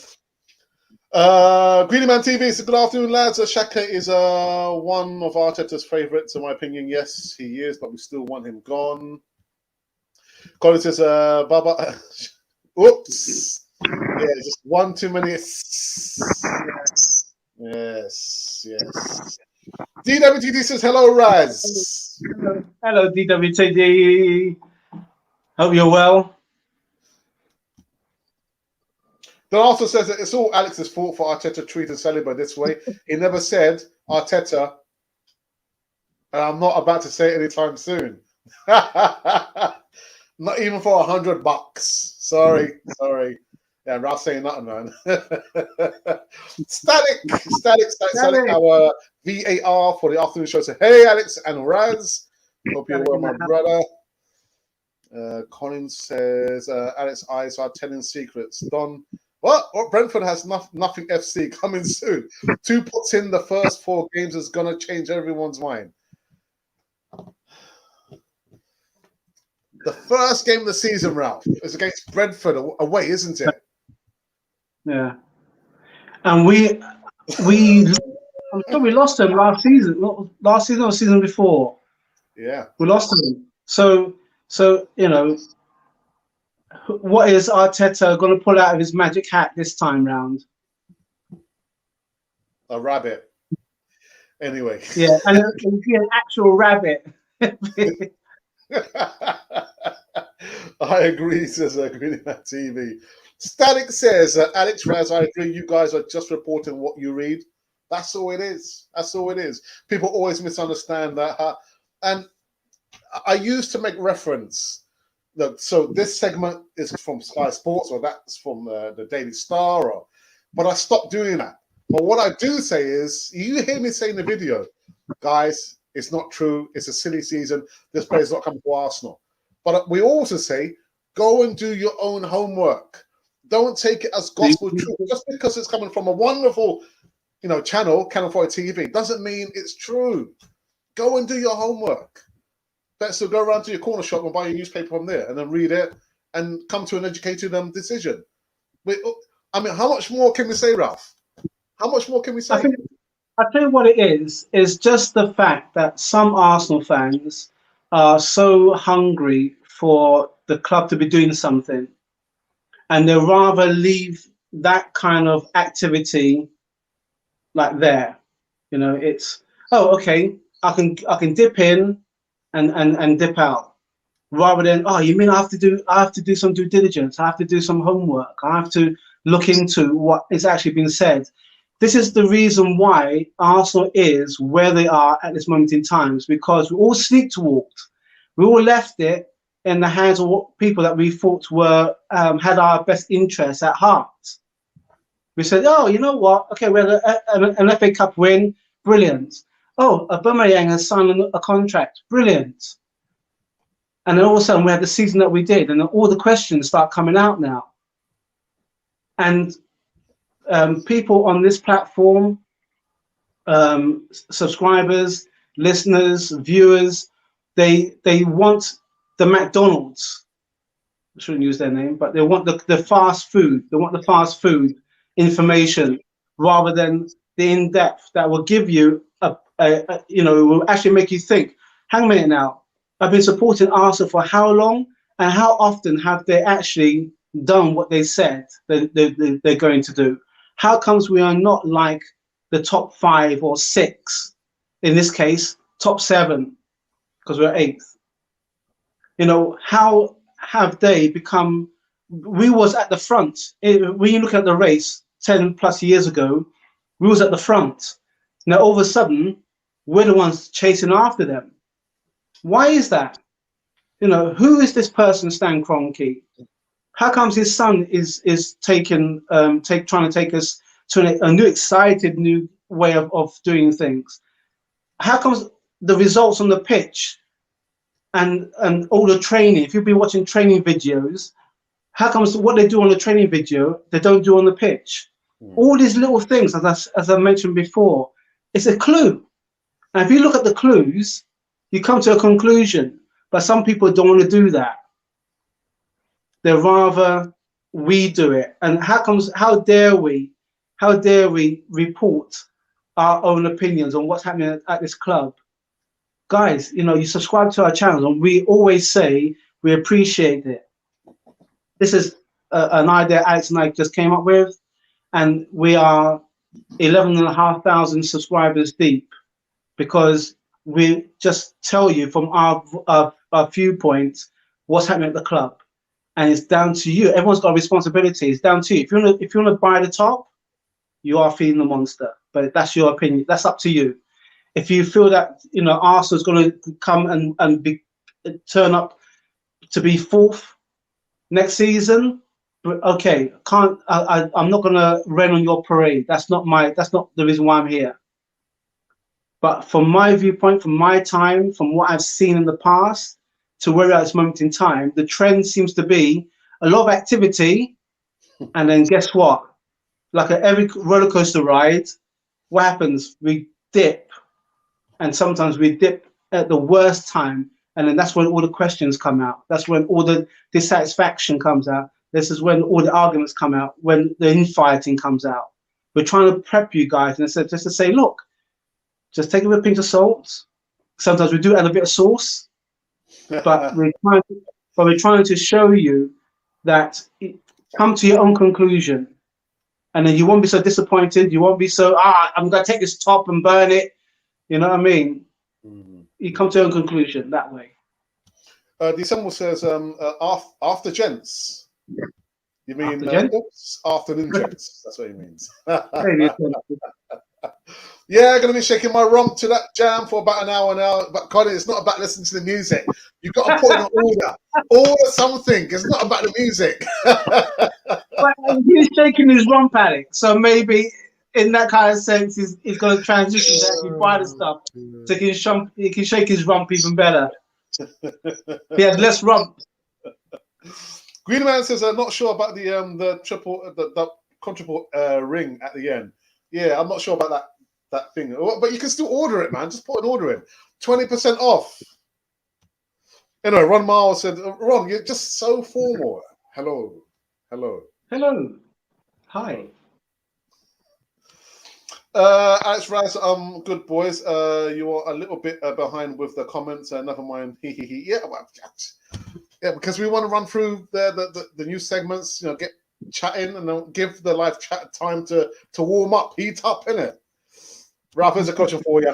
Speaker 1: Greedy Man TV says, good afternoon, lads. Xhaka is one of Arteta's favourites, in my opinion. Yes, he is, but we still want him gone. Colin says, Baba. Oops. Yeah, just one too many. Yes. DWTD says, hello, Raz.
Speaker 2: Hello, DWTD. Hope you're well.
Speaker 1: Then also says that it's all Alex's fault for Arteta treating Saliba this way. He never said Arteta, and I'm not about to say it anytime soon. Not even for $100. Sorry. Yeah, Ralph's saying nothing, man. Static. Our VAR for the afternoon show. So, hey, Alex and Raz. Hope you're well, my brother. Colin says, Alex eyes are telling secrets. Don, what? Brentford has nothing FC coming soon. 2 puts in the first 4 games is going to change everyone's mind. The first game of the season, Ralph, is against Brentford away, isn't it?
Speaker 2: Yeah. And we I'm sure we lost them last season. Not last season or season before.
Speaker 1: Yeah.
Speaker 2: We lost them. So you know, what is Arteta going to pull out of his magic hat this time round?
Speaker 1: A rabbit. Anyway.
Speaker 2: Yeah, and it'll be an actual rabbit.
Speaker 1: I agree, says Green at TV. Static says, Alex Raz, I agree. You guys are just reporting what you read. That's all it is. People always misunderstand that. And I used to make reference. Look, so this segment is from Sky Sports, or that's from the Daily Star, but I stopped doing that. But what I do say is, you hear me say in the video, guys, it's not true. It's a silly season. This player's not coming for Arsenal. But we also say, go and do your own homework. Don't take it as gospel truth. Just because it's coming from a wonderful, channel, Channel 4 TV, doesn't mean it's true. Go and do your homework. So go around to your corner shop and buy your newspaper from there, and then read it and come to an educated decision. How much more can we say, Ralph? How much more can we say?
Speaker 2: I tell you what it is just the fact that some Arsenal fans are so hungry for the club to be doing something, and they rather leave that kind of activity like there. It's, oh, okay, I can dip in and dip out, rather than, oh, you mean I have to do some due diligence, I have to do some homework, I have to look into what is actually being said. This is the reason why Arsenal is where they are at this moment in time, because we all sleepwalked. We all left it in the hands of people that we thought were had our best interests at heart. We said, oh, you know what? Okay, we had an FA Cup win, brilliant. Oh, Aubameyang has signed a contract, brilliant. And then all of a sudden we had the season that we did, and then all the questions start coming out now. And people on this platform, subscribers, listeners, viewers, they want the McDonald's. I shouldn't use their name, but they want the fast food. They want the fast food information rather than the in-depth that will give you will actually make you think, hang a minute now, I've been supporting Arsenal for how long, and how often have they actually done what they said they're going to do? How comes we are not like the top 5 or 6, in this case, top 7, because we're 8th? How have they become? We was at the front. When you look at the race 10 plus years ago, we was at the front. Now all of a sudden, we're the ones chasing after them. Why is that? Who is this person, Stan Kroenke? How comes his son is trying to take us to a new excited new way of doing things? How comes the results on the pitch and all the training? If you've been watching training videos, how comes what they do on the training video they don't do on the pitch? All these little things, as I mentioned before, it's a clue. And if you look at the clues, you come to a conclusion. But some people don't want to do that. They rather we do it. And how dare we report our own opinions on what's happening at this club? Guys, you subscribe to our channel, and we always say we appreciate it. This is an idea Alex and I just came up with, and we are 11,500 subscribers deep, because we just tell you from our viewpoint what's happening at the club. and it's down to you. Everyone's got a responsibility. It's down to you. If you want to buy the top, you are feeding the monster. But that's your opinion. That's up to you. If you feel that Arsenal's going to come and turn up to be fourth next season, okay, I'm not going to rain on your parade. That's not the reason why I'm here. But from my viewpoint, from my time, from what I've seen in the past to where we're at this moment in time, the trend seems to be a lot of activity, and then guess what? Like at every roller coaster ride, what happens? We dip, and sometimes we dip at the worst time, and then that's when all the questions come out. That's when all the dissatisfaction comes out. This is when all the arguments come out, when the infighting comes out. We're trying to prep you guys, and just to say, look, just take it with a pinch of salt. Sometimes we do add a bit of sauce, but we're trying to show you that come to your own conclusion, and then you won't be so disappointed. You won't be so I'm going to take this top and burn it. You know what I mean? Mm-hmm. You come to your own conclusion that way.
Speaker 1: December says after gents. You mean afternoon gents? That's what he means. Yeah, I'm going to be shaking my rump to that jam for about an hour now. But Colin, it's not about listening to the music. You've got to put in an order something. It's not about the music.
Speaker 2: But he's shaking his rump, Alex. So maybe in that kind of sense, he's going to transition to actually buy the stuff. So he can shake his rump even better. He has less rump.
Speaker 1: Greenman says, I'm not sure about the quadruple ring at the end. Yeah, I'm not sure about that thing. But you can still order it, man. Just put an order in. 20% off. Anyway, Ron Miles said, Ron, you're just so formal. Hello.
Speaker 2: Hi.
Speaker 1: Alex Rice, good boys. You are a little bit behind with the comments. Never mind. Yeah, because we want to run through the new segments. Get chatting and then give the live chat time to warm up, heat up, innit? Ralph, here's a question for you.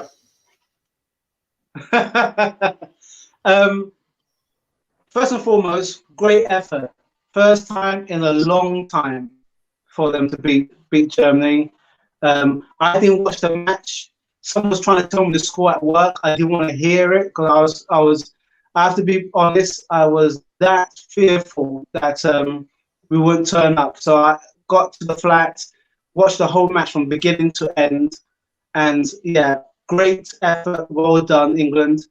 Speaker 2: First and foremost, great effort. First time in a long time for them to beat Germany. I didn't watch the match. Someone was trying to tell me the score at work. I didn't want to hear it because I have to be honest, I was that fearful that we wouldn't turn up. So I got to the flat, watched the whole match from beginning to end. And yeah, great effort. Well done, England.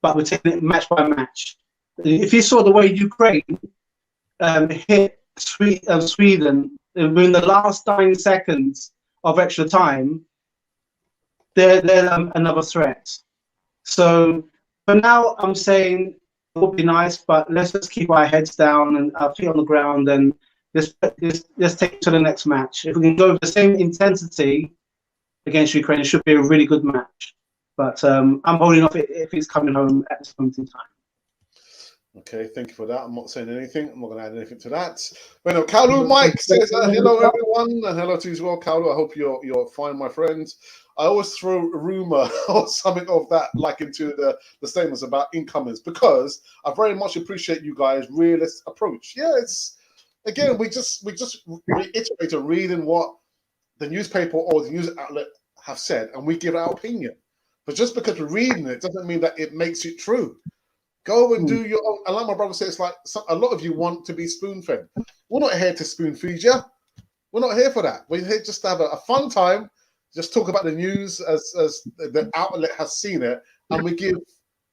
Speaker 2: But we're taking it match by match. If you saw the way Ukraine hit Sweden in the last 9 seconds of extra time, they're another threat. So for now, I'm saying it would be nice, but let's just keep our heads down and our feet on the ground and let's take it to the next match. If we can go with the same intensity against Ukraine, it should be a really good match. But I'm holding off if he's coming home at this moment in time.
Speaker 1: Okay, thank you for that. I'm not saying anything. I'm not going to add anything to that. Well, Kaulu Mike says, hello, everyone. And hello to you as well, Kaulu. I hope you're fine, my friends. I always throw a rumor or something of that like into the statements about incomings because I very much appreciate you guys' realist approach. Yeah, it's, again, we just reiterate and reading what the newspaper or the news outlet have said, and we give our opinion. But just because we're reading it doesn't mean that it makes it true. Go and do your own. And like my brother says, like a lot of you want to be spoon-fed. We're not here to spoon-feed you. We're not here for that. We're here just to have a fun time, just talk about the news as the outlet has seen it, and we give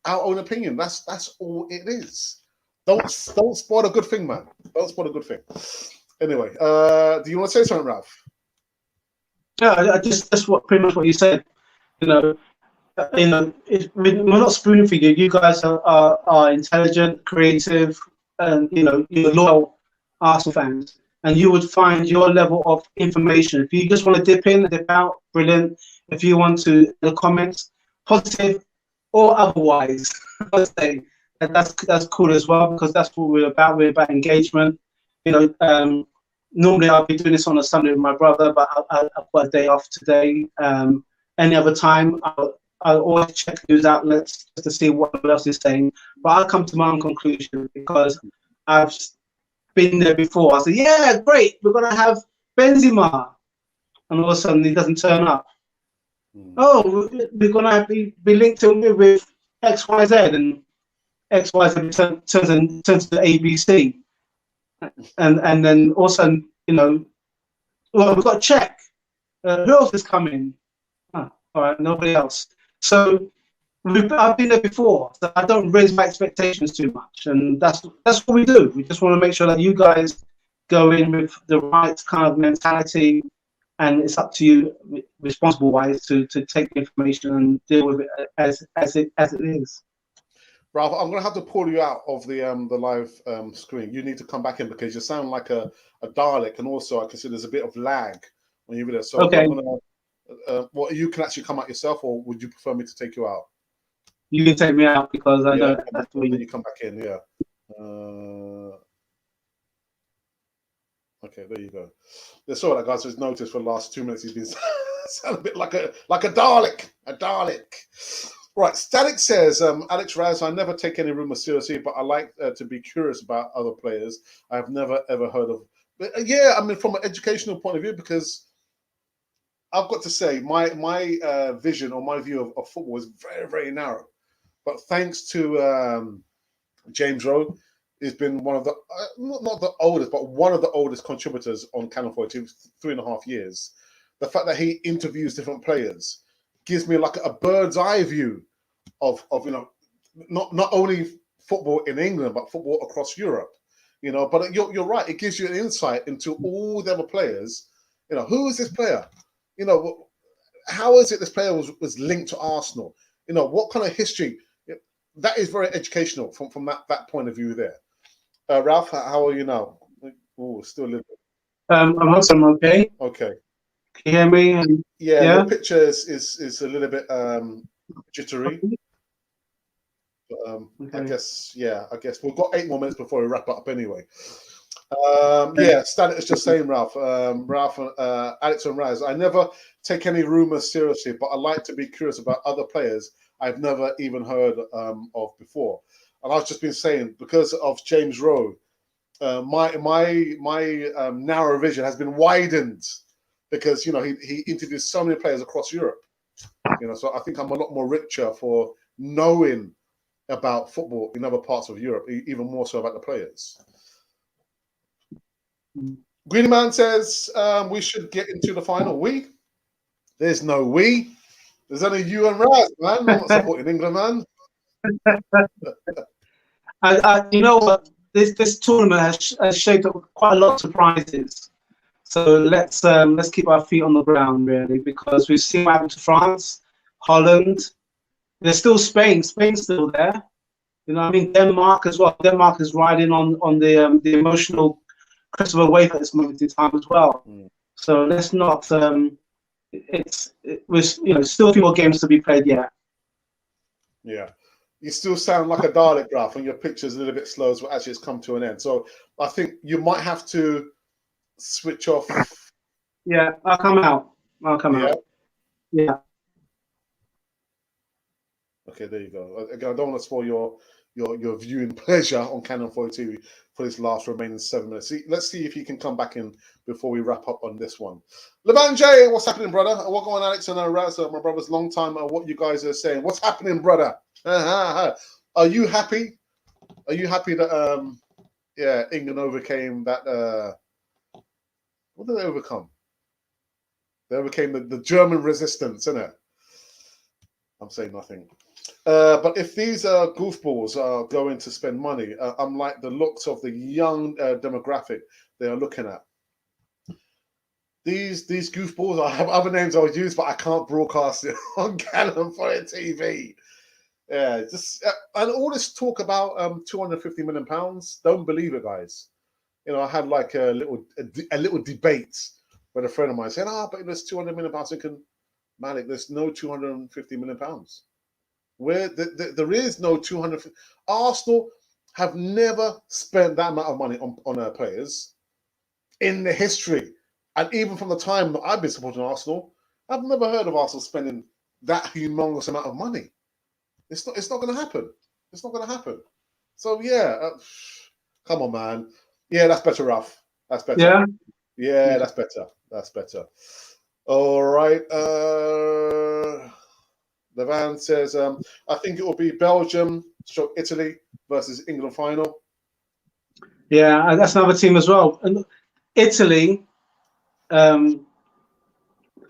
Speaker 1: our own opinion. That's all it is. Don't spoil a good thing, man. Don't spoil a good thing. Anyway, do you want to say something, Ralph?
Speaker 2: Yeah, that's pretty much what you said. We're not spooning for you. You guys are intelligent, creative, and you're loyal Arsenal fans. And you would find your level of information. If you just want to dip in, dip out, brilliant. If you want to the comments, positive or otherwise, I'd say that's cool as well because that's what we're about. We're about engagement. Normally I'll be doing this on a Sunday with my brother, but I've got a day off today. Any other time, I'll always check news outlets just to see what else is saying. But I'll come to my own conclusion because I've been there before. I said, yeah, great, we're going to have Benzema. And all of a sudden he doesn't turn up. Oh, we're going to be linked with X, Y, Z. And X, Y, Z turns to ABC. And then also, well, we've got to check. Who else is coming? All right, nobody else. So I've been there before, so I don't raise my expectations too much, and that's what we do. We just want to make sure that you guys go in with the right kind of mentality, and it's up to you, responsible-wise, to take the information and deal with it as it is.
Speaker 1: Ralph, I'm going to have to pull you out of the live screen. You need to come back in because you sound like a Dalek, and also I can see there's a bit of lag when you're there. So
Speaker 2: okay.
Speaker 1: I'm going to, you can actually come out yourself, or would you prefer me to take you out?
Speaker 2: You can take me out because I know that's
Speaker 1: what you come back in. Yeah. Okay, there you go. That's all that guys has noticed for the last 2 minutes. He's been sound a bit like a Dalek, a Dalek. Right, Static says, Alex Raz, I never take any rumours seriously, but I like to be curious about other players I have never, ever heard of. But, yeah, I mean, from an educational point of view, because I've got to say, my vision or my view of football is very, very narrow. But thanks to James Rowe, he's been one of the, not the oldest, but one of the oldest contributors on Canal 42, 3.5 years. The fact that he interviews different players gives me like a bird's eye view of not only football in England but football across Europe, But you're right; it gives you an insight into all the other players. Who is this player? How is it this player was linked to Arsenal? What kind of history? That is very educational from that point of view there. Ralph, how are you now? Oh, still a little bit.
Speaker 2: I'm okay.
Speaker 1: Okay.
Speaker 2: Can you hear me?
Speaker 1: Yeah, your picture is a little bit jittery. But, okay. I guess we've got 8 more minutes before we wrap up anyway. Static is just saying, Ralph, Alex and Raz, I never take any rumours seriously, but I like to be curious about other players I've never even heard of before. And I've just been saying, because of James Rowe, my narrow vision has been widened because he interviews so many players across Europe. So I think I'm a lot more richer for knowing about football in other parts of Europe, even more so about the players. Greeny Man says we should get into the final. There's no we. There's only you and Raz, man. I'm not supporting England, man.
Speaker 2: You know what? This tournament has shaped up quite a lot of surprises. So let's keep our feet on the ground, really, because we've seen what happened to France, Holland. There's still Spain. Spain's still there. Denmark as well. Denmark is riding on the emotional Christopher wave at this moment in time as well. So let's not. We're still a few more games to be played yet.
Speaker 1: Yeah, you still sound like a Dalek, Ralph, and your picture's a little bit slow as well. Actually, it's come to an end. So I think you might have to switch off.
Speaker 2: Yeah, I'll come out. out. Yeah.
Speaker 1: Okay, there you go. Again, I don't want to spoil your viewing pleasure on Canon 42 for this last remaining 7 minutes. Let's see if you can come back in before we wrap up on this one. Levan J, what's happening, brother? What going on, Alex and Raz, my brother's long time. What you guys are saying? What's happening, brother? Are you happy? Are you happy that England overcame that? What did they overcome? They overcame the German resistance, isn't it? I'm saying nothing. But if these goofballs are going to spend money, unlike the looks of the young demographic they are looking at, these goofballs, I have other names I would use, but I can't broadcast it on Canon for TV. Yeah, and all this talk about £250 million. Don't believe it, guys. I had like a little debate with a friend of mine saying, but there's £200 million thinking, Malik, there's no £250 million. Where there is no 200. Arsenal have never spent that amount of money on players in the history. And even from the time that I've been supporting Arsenal, I've never heard of Arsenal spending that humongous amount of money. It's not going to happen. It's not going to happen. So, yeah, come on, man. Yeah, that's better, Ralph. That's better.
Speaker 2: Yeah.
Speaker 1: Yeah, that's better. That's better. All right. Levan says, I think it will be Belgium, Italy versus England final.
Speaker 2: Yeah, that's another team as well. And Italy, I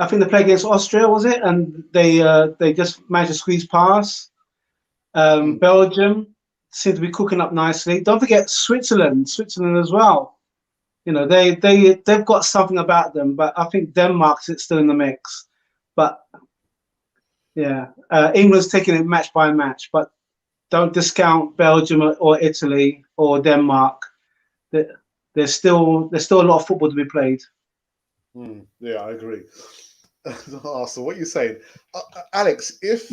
Speaker 2: think they played against Austria, was it? And they just managed to squeeze past. Belgium seem to be cooking up nicely. Don't forget Switzerland as well. You know, they've got something about them, but I think Denmark's still in the mix. But yeah, England's taking it match by match, but don't discount Belgium or Italy or Denmark. There's still a lot of football to be played.
Speaker 1: Yeah, I agree. So what are you saying, Alex? If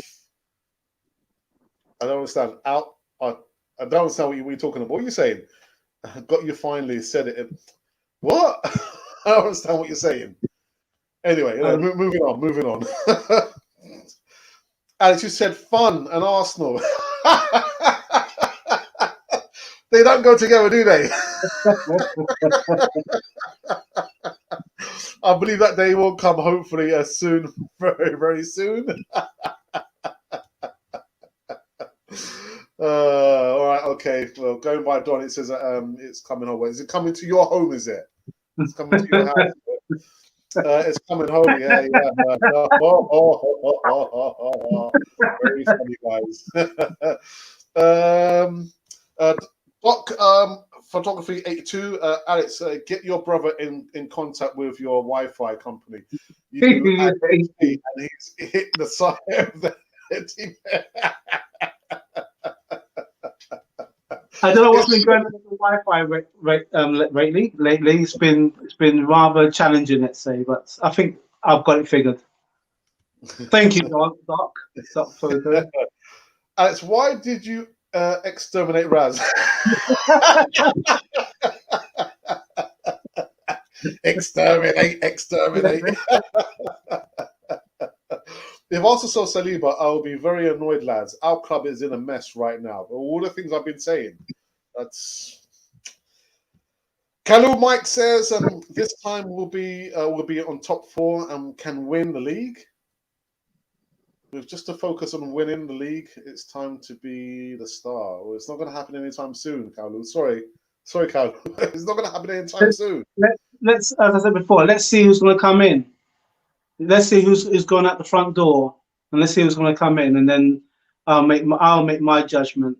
Speaker 1: I don't understand, I don't understand what you're talking about. What are you saying? Got you finally said it. What? I don't understand what you're saying. Anyway, moving on. Alex, you said fun and Arsenal. They don't go together, do they? I believe that day will come, hopefully, soon, very, very soon. All right, okay. Well, going by Don, it says it's coming home. Is it coming to your home? Is it? It's coming to your house. It's coming home. Yeah. Very funny, guys. Doc, Photography 82. Alex, get your brother in contact with your Wi-Fi company. You do, and he's hit the side of the team.
Speaker 2: I don't know what's been going on with the Wi-Fi lately. Lately, it's been rather challenging, let's say, but I think I've got it figured. Thank you, Doc.
Speaker 1: Alex, why did you exterminate Raz? Exterminate. If also saw Saliba, I'll be very annoyed, lads. Our club is in a mess right now. All the things I've been saying. That's Kalu Mike says this time we'll be on top 4 and can win the league. With just to focus on winning the league, it's time to be the star. Well, it's not going to happen anytime soon, Kalu. Sorry, Kalu. It's not going to happen anytime soon.
Speaker 2: Let's, as I said before, let's see who's going to come in. Let's see who's going out the front door, and let's see who's going to come in, and then I'll make my judgment.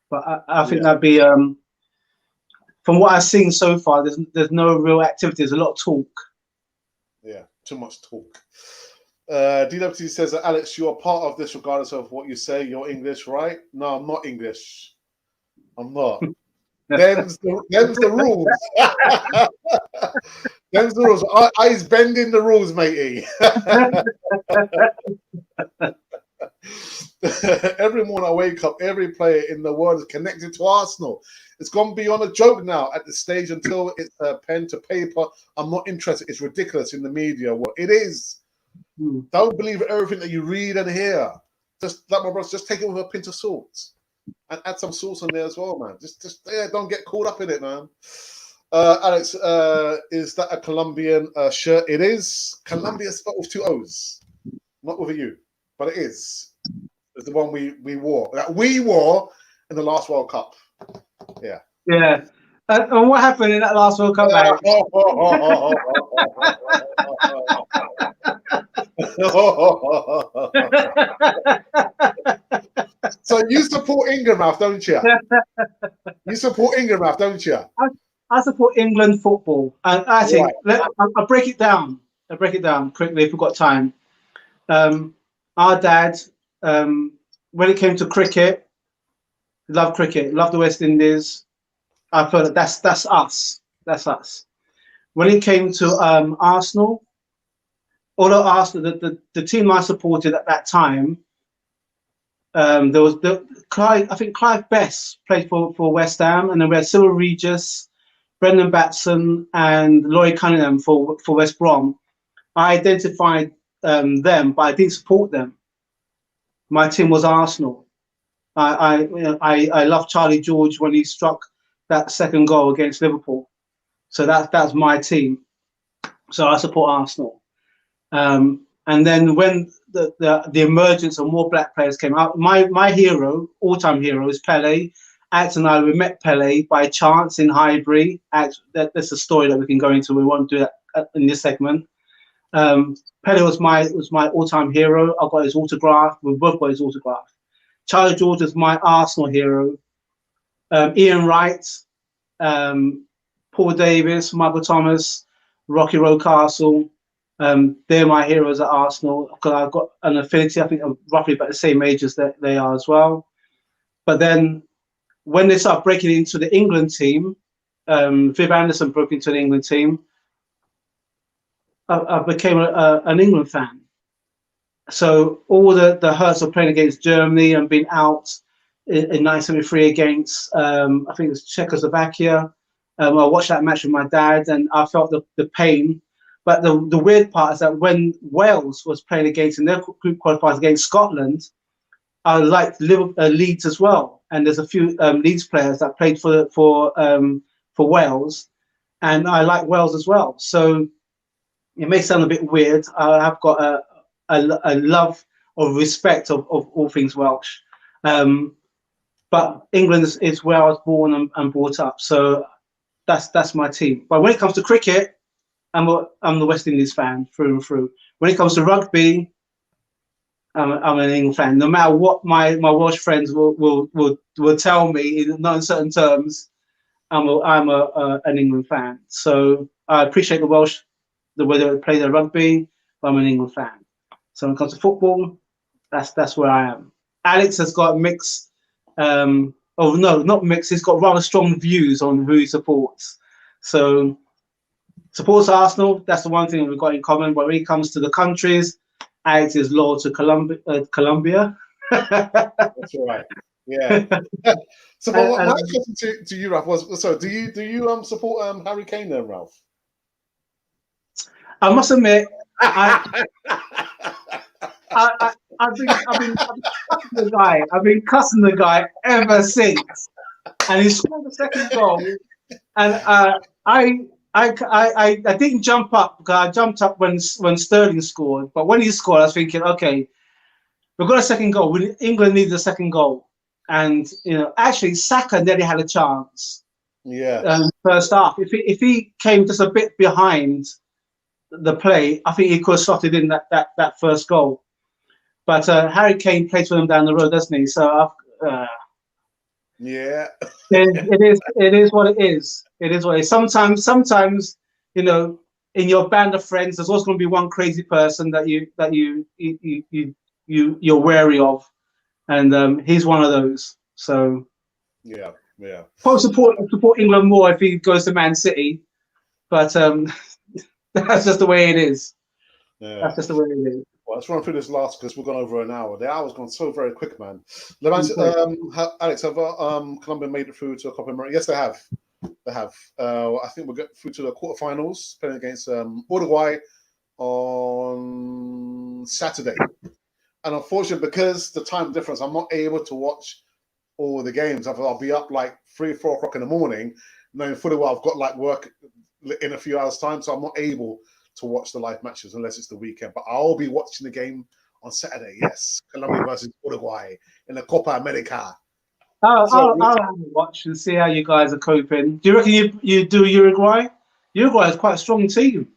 Speaker 2: But I think that'd be from what I've seen so far. There's no real activity. There's a lot of talk.
Speaker 1: Yeah, too much talk. DWT says that Alex, you are part of this regardless of what you say. You're English, right? No, I'm not English. I'm not. Them's the rules. Them's the rules. I's bending the rules, matey. Every morning I wake up, every player in the world is connected to Arsenal. It's gone beyond a joke now at this stage until it's pen to paper. I'm not interested. It's ridiculous in the media. What it is. Don't believe everything that you read and hear. Just like my brothers, just take it with a pinch of salt and add some sauce on there as well, man. Just don't get caught up in it, man. Alex, is that a Colombian shirt? It is. Colombia spelled with 2 O's, not with a U, but it is. It's the one we wore. That we wore in the last World Cup. Yeah.
Speaker 2: Yeah. And what happened in that last World Cup match?
Speaker 1: So you support England, don't you? You support England, don't you?
Speaker 2: I support England football. And I think I'll break it down. I'll break it down quickly if we've got time. Our dad, when it came to cricket, loved the West Indies. I felt that's us. That's us. When it came to Arsenal, although Arsenal, the team I supported at that time, there was I think Clive Best played for West Ham, and then we had Cyril Regis, Brendan Batson, and Lloyd Cunningham for West Brom. I identified them, but I didn't support them. My team was Arsenal. I love Charlie George when he struck that second goal against Liverpool. So that's my team. So I support Arsenal. And then when the emergence of more black players came out, my hero, all-time hero, is Pele. Alex and I, we met Pele by chance in Highbury. That's a story that we can go into. We won't do that in this segment. Pele was my all-time hero. I got his autograph. We both got his autograph. Charlie George is my Arsenal hero. Ian Wright, Paul Davis, Michael Thomas, Rocky Road Castle. They're my heroes at Arsenal because I've got an affinity. I think I'm roughly about the same age as they are as well. But then when they started breaking into the England team, Viv Anderson broke into the England team. I became an England fan. So all the hurts of playing against Germany and being out in 1973 against, I think it was Czechoslovakia. I watched that match with my dad and I felt the pain. But the weird part is that when Wales was playing against, in their group qualifiers against Scotland, I liked Leeds as well. And there's a few Leeds players that played for Wales. And I like Wales as well. So it may sound a bit weird. I have got a love or respect of all things Welsh. But England is where I was born and brought up. So that's my team. But when it comes to cricket, I'm the West Indies fan through and through. When it comes to rugby, I'm an England fan. No matter what my Welsh friends will tell me in uncertain terms, I'm an England fan. So I appreciate the Welsh, the way they play their rugby, but I'm an England fan. So when it comes to football, that's where I am. Alex has got mixed, not mixed. He's got rather strong views on who he supports. So supports Arsenal. That's the one thing we've got in common. But when it comes to the countries, Alex is loyal to Colombia.
Speaker 1: That's right. Yeah. So, my question to you, Ralph, was: so do you support Harry Kane then, Ralph?
Speaker 2: I must admit, I've been cussing the guy. I've been cussing the guy ever since, and he scored the second goal. And I didn't jump up because I jumped up when Sterling scored. But when he scored, I was thinking, okay, we've got a second goal. England needs a second goal, and actually, Saka nearly had a chance.
Speaker 1: Yeah.
Speaker 2: First half, if he came just a bit behind the play, I think he could have slotted in that first goal. But Harry Kane plays for them down the road, doesn't he? So
Speaker 1: yeah,
Speaker 2: it is what it is. It is what it is. Sometimes in your band of friends, there's always going to be one crazy person that you're wary of, and he's one of those. So
Speaker 1: yeah.
Speaker 2: Probably support England more if he goes to Man City, but that's just the way it is.
Speaker 1: Yeah.
Speaker 2: That's just the way it is.
Speaker 1: Well, let's run through this last because we've gone over an hour. The hour's gone so very quick, man. Alex, have Colombia made it through to a Copa America? Yes, they have. They have. I think we'll get through to the quarterfinals, playing against Uruguay on Saturday. And unfortunately, because the time difference, I'm not able to watch all the games. I'll be up like 3 or 4 o'clock in the morning, knowing fully well I've got like work in a few hours' time, so I'm not able to watch the live matches unless it's the weekend. But I'll be watching the game on Saturday. Yes, Colombia versus Uruguay in the Copa America.
Speaker 2: I'll have a watch and see how you guys are coping. Do you reckon you do Uruguay? Uruguay is quite a strong team.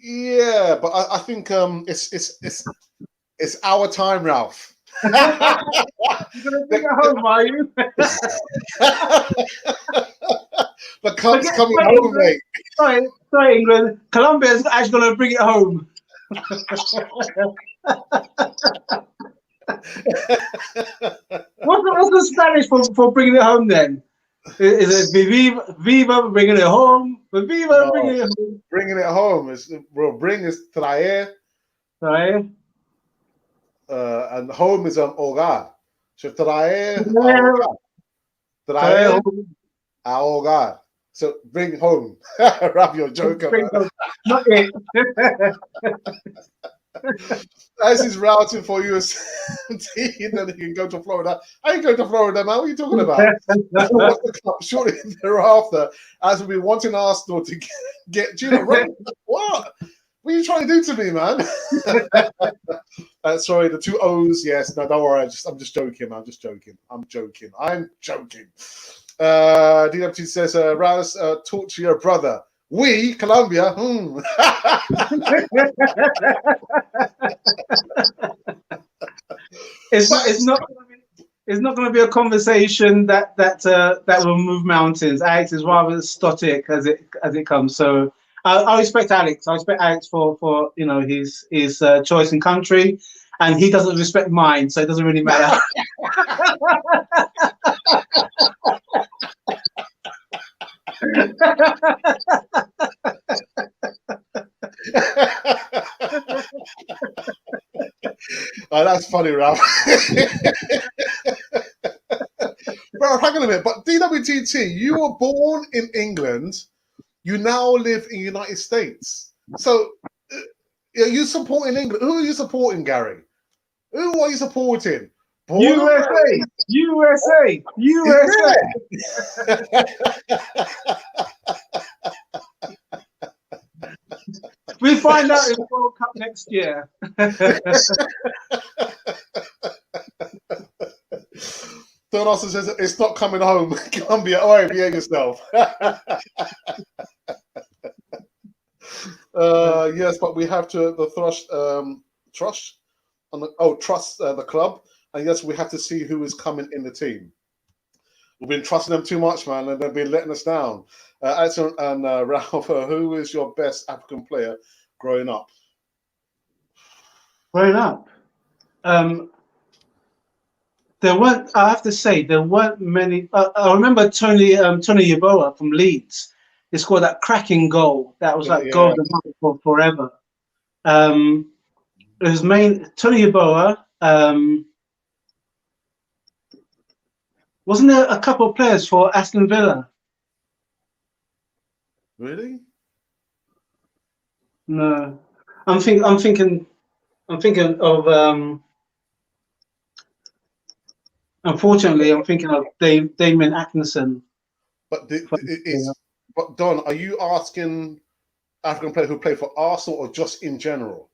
Speaker 1: Yeah, but I think it's our time, Ralph.
Speaker 2: You're gonna bring it home, are you?
Speaker 1: The cup's coming home, mate.
Speaker 2: Sorry, England. Colombia is actually going to bring it home. What's the Spanish for bringing it home then? Is it Viva bringing it home? Viva bringing it home.
Speaker 1: Bringing it home bring is traer.
Speaker 2: Right.
Speaker 1: And home is hogar. So traer a hogar. So bring home. Rap your joker, man.
Speaker 2: Not it.
Speaker 1: As he's routing for US team, then he can go to Florida. I ain't going to Florida, man. What are you talking about? What's the club? Surely thereafter, as we'll be wanting Arsenal to get Gino Rome. What? What are you trying to do to me, man? Sorry, the two O's. Yes, no, don't worry. I'm just joking. I'm joking. DWT says, Rouse, talk to your brother. We, Colombia.
Speaker 2: It's not going to be a conversation that will move mountains. Alex is rather static as it comes. So I respect Alex. I respect Alex for his choice in country, and he doesn't respect mine, so it doesn't really matter.
Speaker 1: Oh, that's funny, Ralph. Bro, hang on a minute. But DWTT, you were born in England. You now live in the United States. So, are you supporting England? Who are you supporting, Gary? Who are you supporting?
Speaker 2: USA. We'll find out in the World Cup next year.
Speaker 1: Don also says it's not coming home. Colombia, all right, behave yourself. Yes, but we have to trust the club, and yes, we have to see who is coming in the team. We've been trusting them too much, man, and they've been letting us down. Alison and Ralph, who is your best African player growing up?
Speaker 2: There weren't. I have to say there weren't many. I remember Tony Yeboah from Leeds. He scored that cracking goal. That was like goal of the month for forever. It was Tony Yeboah. Wasn't there a couple of players for Aston Villa?
Speaker 1: Really?
Speaker 2: No, I'm thinking of. Unfortunately, I'm thinking of Damien Atkinson.
Speaker 1: But but Don, are you asking African players who play for Arsenal or just in general?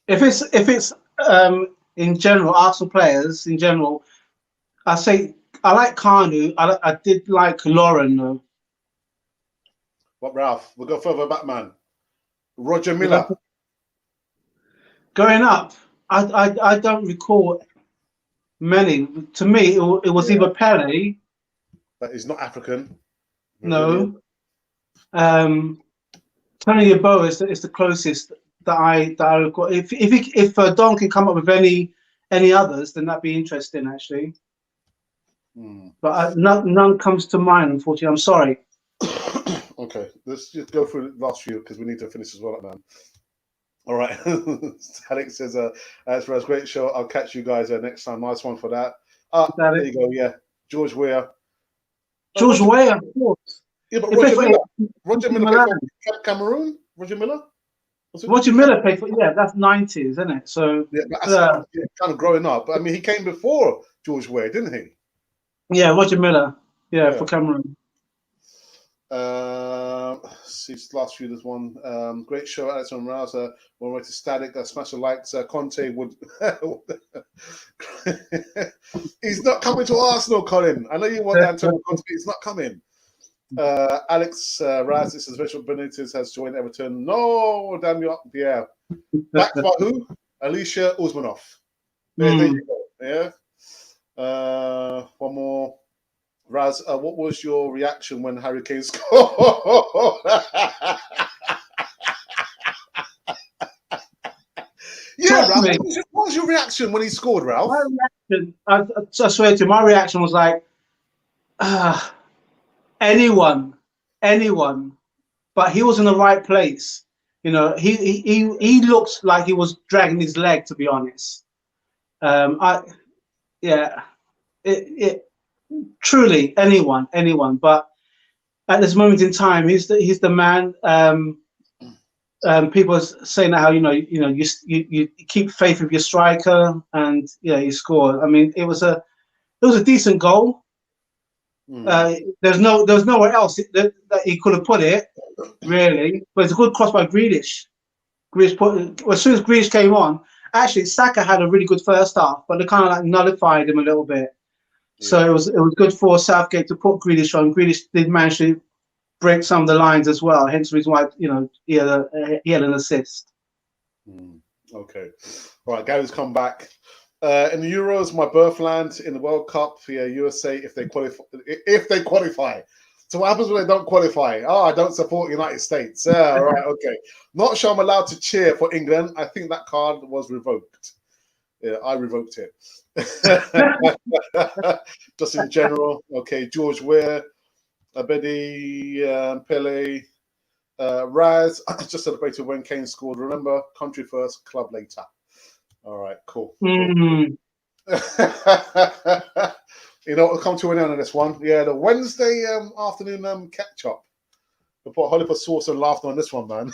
Speaker 2: If it's in general, Arsenal players in general, I say I like Kanu. I did like Lauren though.
Speaker 1: What, Ralph? We'll go further back, man. Roger Miller.
Speaker 2: Growing up, I don't recall many. To me, it was either Pele.
Speaker 1: That is not African.
Speaker 2: No. Tony Yeboah is the closest that I've got. If Don can come up with any others, then that'd be interesting actually. But none comes to mind, unfortunately. I'm sorry.
Speaker 1: Okay, let's just go through the last few because we need to finish as well, man. All right. Alex says, "It's a great show. I'll catch you guys next time. Nice one for that." There you go. Yeah, George Weah.
Speaker 2: George Weah, of course.
Speaker 1: Yeah, but Roger Miller played for Cameroon. Roger Miller.
Speaker 2: Roger Miller played for that's 90s, isn't it? So
Speaker 1: yeah, that's kind of growing up. But I mean, he came before George Weah, didn't he?
Speaker 2: Yeah, Roger Miller. Yeah, for Cameroon.
Speaker 1: See, last few, there's one. Great show, Alex and Rouse. One way to static. Smash the likes. Conte would. He's not coming to Arsenal, Colin. I know you want Antonio Conte. He's not coming. Alex Raz, this is Richard Benitez has joined Everton. No, damn you up. Yeah. Back by who? Alicia Usmanov. There you go. Yeah. One more. Raz, what was your reaction when Harry Kane scored? Yeah, Ralph, what was your reaction when he scored, Ralph?
Speaker 2: My reaction, I swear to you, my reaction was like, anyone, but he was in the right place. You know, he looked like he was dragging his leg, to be honest. Truly anyone, but at this moment in time, he's the man. People are saying how you keep faith with your striker, and he scored. I mean, it was a decent goal. There's nowhere else that he could have put it, really. But it's a good cross by Grealish. As soon as Grealish came on, actually Saka had a really good first half, but they kind of like nullified him a little bit. Yeah. So it was good for Southgate to put Grealish on. Grealish did manage to break some of the lines as well. Hence the reason why he had an assist.
Speaker 1: Okay, all right. Gary's come back. In the Euros, my birthland, in the World Cup, USA, if they qualify. So what happens when they don't qualify? Oh, I don't support United States. All right, okay. Not sure I'm allowed to cheer for England. I think that card was revoked. Yeah, I revoked it. Just in general. Okay, George Weah, Abedi, Pele, Raz. just celebrated when Kane scored. Remember, country first, club later. All right, cool. We'll come to an end on this one. Yeah, the Wednesday afternoon Ketchup. We put Hollywood sauce and laughter on this one, man.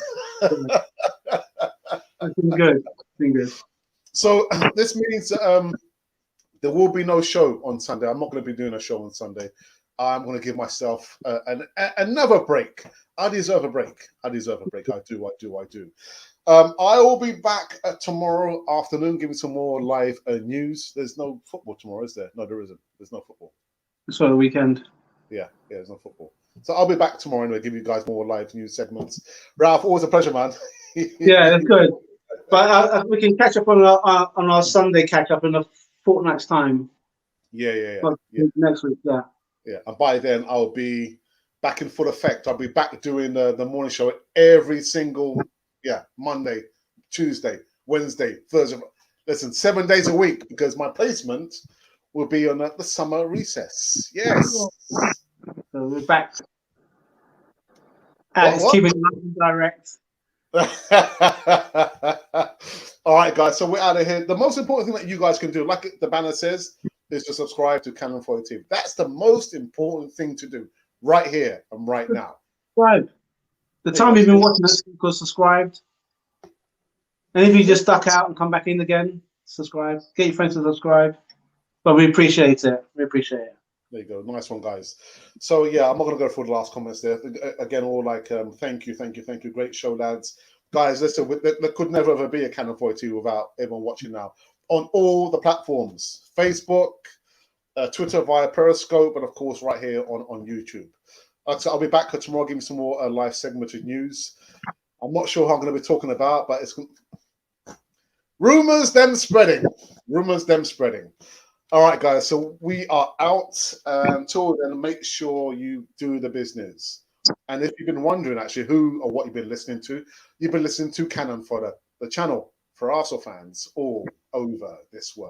Speaker 2: It's been good.
Speaker 1: So this means there will be no show on Sunday. I'm not going to be doing a show on Sunday. I'm going to give myself another break. I deserve a break. I do. I will be back tomorrow afternoon, giving some more live news. There's no football tomorrow, is there? No, there isn't. There's no football.
Speaker 2: It's for the weekend.
Speaker 1: Yeah, there's no football. So I'll be back tomorrow anyway, give you guys more live news segments. Ralph, always a pleasure, man.
Speaker 2: Yeah, that's good. But we can catch up on our Sunday catch up in a fortnight's time.
Speaker 1: Yeah.
Speaker 2: Next week, yeah.
Speaker 1: Yeah, and by then I'll be back in full effect. I'll be back doing the morning show every single Monday, Tuesday, Wednesday, Thursday. Listen, 7 days a week because my placement will be on the summer recess. Yes.
Speaker 2: So we're back. And it's keeping it direct.
Speaker 1: All right, guys. So we're out of here. The most important thing that you guys can do, like the banner says, is to subscribe to Cannon for the Team. That's the most important thing to do right here and right now.
Speaker 2: Subscribe. The time you've been watching this, because subscribed. And if you just stuck out and come back in again, subscribe. Get your friends to subscribe. But we appreciate it. There
Speaker 1: you go. Nice one, guys. So, yeah, I'm not going to go through the last comments there. Again, all like, thank you. Great show, lads. Guys, listen, there could never ever be a Cannon 42 without everyone watching now. On all the platforms, Facebook, Twitter via Periscope, and, of course, right here on YouTube. So I'll be back tomorrow, giving some more live segmented news. I'm not sure how I'm going to be talking about, but it's rumors them spreading. All right, guys. So we are out. Until then, make sure you do the business. And if you've been wondering actually who or what you've been listening to, you've been listening to Cannon Fodder, the channel for Arsenal fans all over this world.